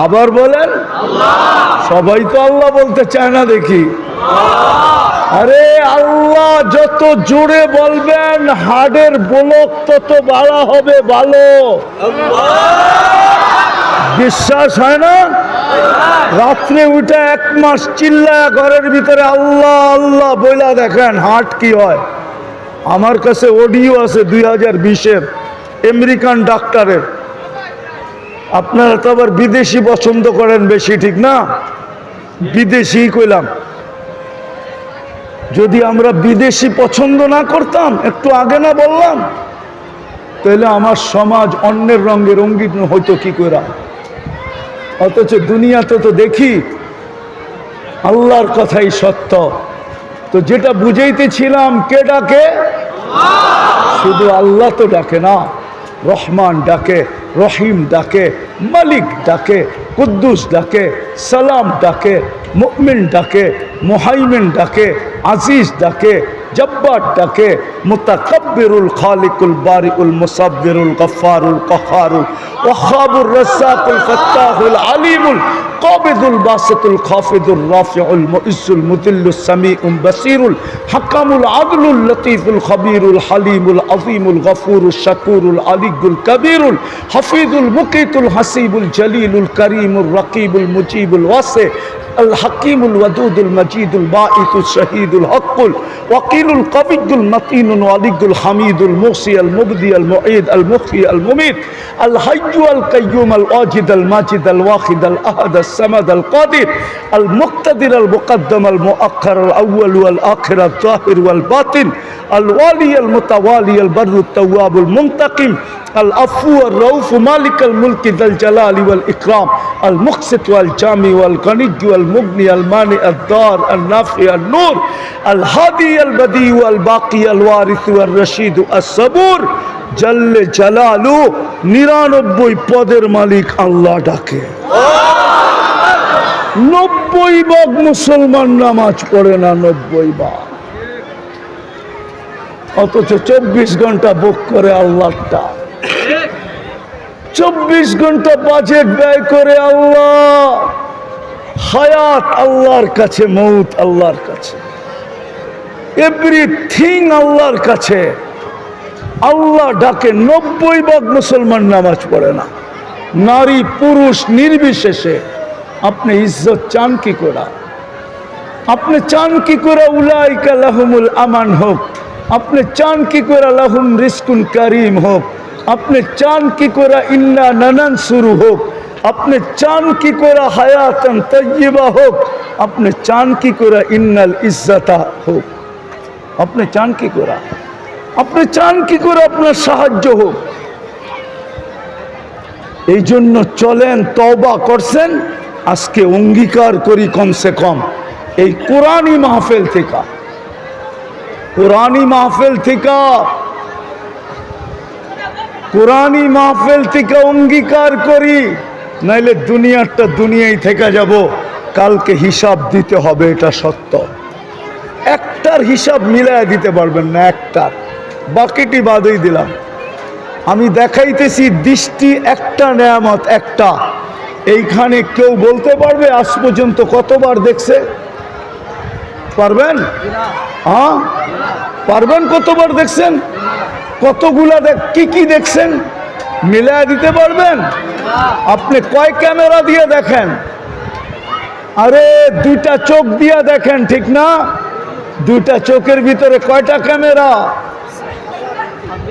আবার বলেন, সবাই তো আল্লাহ বলতে চায় না দেখি। আরে আল্লাহ যত জোরে বলবেন, হাড়ের বলক তত বাড়া হবে ভালো। বিশ্বাস হয় না? রাত্রে উঠে 1 মাস চিল্লায় ঘরের ভিতরে আল্লাহ আল্লাহ বইলা দেখেন হার্ট কি হয়। আমার কাছে অডিও আছে 2020-এর আমেরিকান ডাক্তারের। আপনারা তো আবার বিদেশি পছন্দ করেন বেশি, ঠিক না? বিদেশি কইলাম। যদি আমরা বিদেশি পছন্দ না করতাম, একটু আগে না বললাম, তাহলে আমার সমাজ অন্যের রঙে রঙিন হইতো কি করে। অথচ দুনিয়াতে তো দেখি আল্লাহর কথাই সত্য। তো যেটা বুঝাইতেছিলাম, কে ডাকে? শুধু আল্লাহ তো ডাকে না, রহমান ডাকে, রহিম ডাকে, মালিক ডাকে, কুদ্দুস ডাকে, সালাম ডাকে, মুমিন ডাকে, মুহাইমিন ডাকে, আজিজ ডাকে, জব্বার ডাকে, মুতাকাব্বিরুল খালিকুল বারিউল মুসাব্বিরুল গফফারুল কাহারুল ওয়াহাবুর রাজ্জাকুল ফাত্তাহুল আলিমুল কাবিদুল বাসিতুল খাফিদুর রাফিউল মুইজ্জুল মুদিল্লুস সামিউল বাসীরুল হাকামুল আদলুল লতীফুল খবীরুল হালিমুল আযীমুল গফুরুশ শাকুরুল আলিয়্যুল কবীরুল হাফিজুল মুকিতুল হাসিবুল জলিলুল করিমুর রকিবুল মুজিবুল ওয়াসি الحكيم الودود المجيد الباعث الشهيد الحق الوكيل القوي المتين الولي الحميد المحصي المبدي المعيد المحيي المميت الحي القيوم الواجد الماجد الواحد الاحد الصمد القادر المقتدر المقدم المؤخر الاول والاخر الظاهر والباطن الوالي المتوالي البر التواب المنتقم العفو الرؤوف مالك الملك ذا الجلال والإكرام المقسط والجامع والغني والمغني المانع الضار النافع النور الهادي البديع الباقي الوارث والرشيد الصبور جل جلاله 99 পদের মালিক আল্লাহ ডাকে 90 ভাগ মুসলমান নামাজ পড়ে না 90 ভাগ অথচ 24 ঘন্টা বুক করে আল্লাহটা 24 ঘন্টা বাজেট ব্যয় করে আল্লাহ হায়াত আল্লাহর কাছে মৌত আল্লাহর কাছে এভরিথিং আল্লাহর কাছে আল্লাহ ডাকে 90 ভাগ মুসলমান নামাজ পড়ে না নারী পুরুষ নির্বিশেষে আপনি ইজ্জত চান কি করে আপনি চান কি করে উলাইকা লাহুমুল আমান হোক আপনি চান কি করে লাহুম রিজকুন কারীম হোক আপনি চান কি করে ইন্না নানান শুরু হোক আপনি চান কি করে হায়াতান তাইয়্যিবা হোক আপনি চান কি করে ইন্নাল ইজ্জাতা হোক আপনি চান কি করে আপনি চান কি করে আপনার সাহায্য হোক এই জন্য চলেন তওবা করছেন আজকে অঙ্গীকার করি কমসে কম এই কোরআনী মাহফিল থেকে কোরআনী মাহফিল থেকে অঙ্গীকার করি নাইলে দুনিয়াটা দুনিয়ায় থেকে যাব কালকে হিসাব দিতে হবে এটা সত্য একটার হিসাব মিলায় দিতে পারবেন না একটার বাকিটি বাদই দিলাম আমি দেখাইতেছি দৃষ্টি একটা নেয়ামত একটা এইখানে কেউ বলতে পারবে আজ পর্যন্ত কতবার দেখছে পারবেন হ্যাঁ পারবেন কতবার দেখছেন কতগুলা কি কি দেখছেন মিলায় দিতে পারবেন আপনি কয় ক্যামেরা দিয়ে দেখেন আরে দুইটা চোখ দিয়ে দেখেন ঠিক না দুইটা চোখের ভিতরে কয়টা ক্যামেরা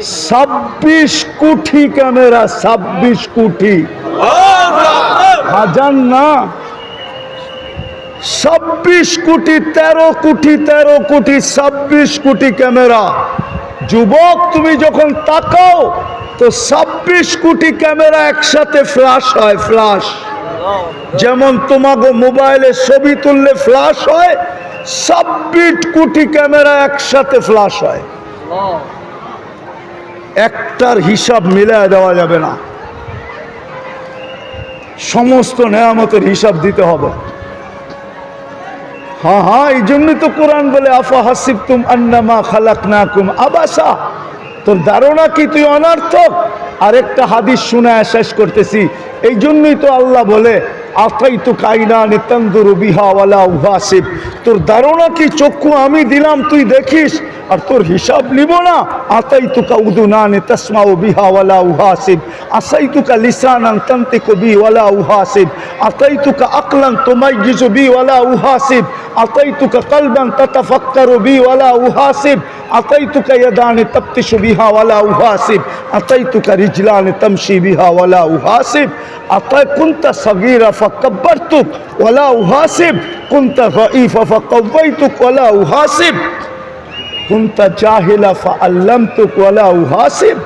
26 কোটি ক্যামেরা 26 কোটি হাজার না 26 কোটি 13 কোটি 13 কোটি 26 কোটি ক্যামেরা যুবক তুমি যখন তাকাও তো 26 কোটি ক্যামেরা একসাথে ফ্ল্যাশ হয় ফ্ল্যাশ যেমন তোমাকে মোবাইলে ছবি তুললে ফ্ল্যাশ হয় 26 কোটি ক্যামেরা একসাথে ফ্ল্যাশ হয় একটার হিসাব মিলায় দেওয়া যাবে না সমস্ত নেয়ামতের হিসাব দিতে হবে হ্যাঁ হ্যাঁ এই জন্যই তো কোরআন বলে আফা হাসিবতুম আন্নামা খালাকনাকুম আবাসা তোর ধারণা কি তুই অনর্থক আরেকটা হাদিস শোনায় শেষ করতেছি এই জন্যই তো আল্লাহ বলে আতাইতু কাইনানে তানদুরু বিহা ওয়ালা উহাসিব তোর ধারণা কি চক্ষু আমি দিলাম তুই দেখিস আর তোর হিসাব নিব না আতাইতুকা উদুনানে তাসমাউ বিহা ওয়ালা উহাসিব আসাইতুকা লিসানান তানতিকু বি ওয়ালা উহাসিব আতাইতুকা আকলান তুমাইয়িজু বি ওয়ালা উহাসিব আতাইতুকা কলবান তাতাফাক্কারু বি ওয়ালা উহাসিব আতাইতুকা ইয়াদানে তাবতিশু বিহা ওয়ালা উহাসিব আতাইতুকা রিজলানে তামশি বিহা ওয়ালা উহাসিব আতাই কুনতা সাগীরা ফাকাব্বারতুক ওয়ালা উহাসিব কুনতা যাঈফা ফাকাওয়াইতুক ওয়ালা উহাসিব কুনতা জাহিলা ফাআল্লামতুক ওয়ালা উহাসিব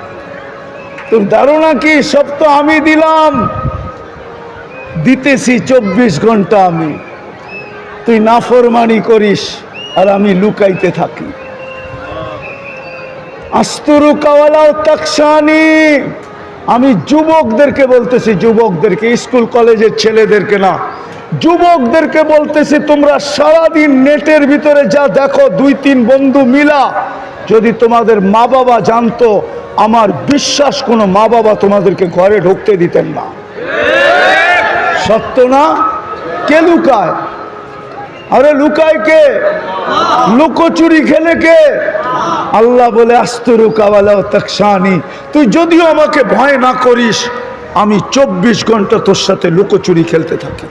তোর ধারণা কি সব তো আমি দিলাম দিতেছি 24 ঘন্টা আমি তুই নাফরমানি করিস আর আমি লুকাইতে থাকি আস্তুরুকা ওয়ালা তাকশানি আমি যুবকদেরকে বলতেছি যুবকদেরকে স্কুল কলেজের ছেলেদেরকে না যুবকদেরকে বলতেছি তোমরা সারাদিন নেটের ভিতরে যা দেখো 2-3 বন্ধু মিলা যদি তোমাদের মা বাবা জানতো আমার বিশ্বাস কোনো মা বাবা তোমাদেরকে ঘরে ঢুকতে দিতেন না সত্য না কে লুকায়? আরে লুকায় কে? লুকোচুরি খেলে কে? আল্লাহ বলে আস্তুরুকা ওয়ালা তাকশানি, তুই যদিও আমাকে ভয় না করিস, আমি 24 ঘন্টা তোর সাথে লুকোচুরি খেলতে থাকি।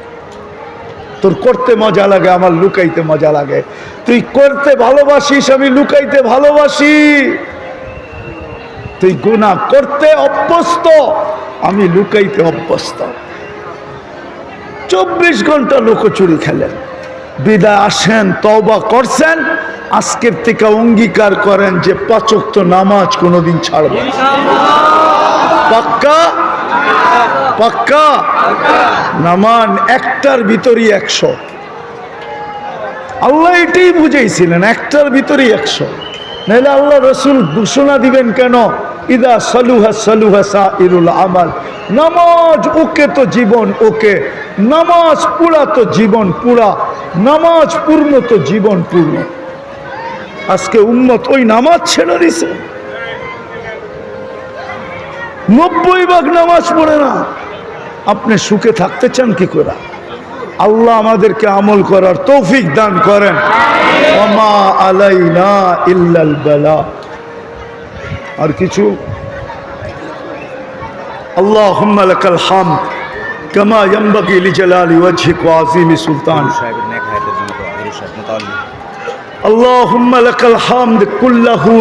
তোর করতে মজা লাগে, আমার লুকাইতে মজা লাগে। তুই করতে ভালোবাসিস, আমি লুকাইতে ভালোবাসি। তুই গুনাহ করতে অভ্যস্ত, আমি লুকাইতে অভ্যস্ত। 24 ঘন্টা লুকোচুরি খেলেন। বিদায় আসেন, তওবা করছেন, আজকের থেকে অঙ্গীকার করেন যে 5 ওয়াক্ত নামাজ কোনোদিন ছাড়বেন না। পাক্কা? পাক্কা? নামান একটার ভিতরই 100। আল্লাহ এটাই বুঝাইছিলেন, একটার ভিতরই 100। নাহলে আল্লাহ রসুল ঘোষণা দিবেন কেন? ইদা সালুহা সালুহা সাইরুল আমাল, নামাজ ওকে তো জীবন ওকে, নামাজ পুরা তো জীবন পুরা, নামাজ পূর্ণ তো জীবন পূর্ণ। আজকে উম্মত ওই নামাজ ছেড়ে দিছে, 90% নামাজ পড়ে না। আপনি সুখে থাকতে চান কি করে? আল্লাহ আমাদেরকে আমল করার তৌফিক দান করেন। ওমা আলাইনা ইল্লাল বালা। আর কিছু? আল্লাহুম্মা লাকাল হামদ কামা ইয়ানবাগি লিজালালি ওয়াজহিক ওয়া আযীমি সুলতান। আল্লাহুম্মা লাকাল হামদ কুল্লাহু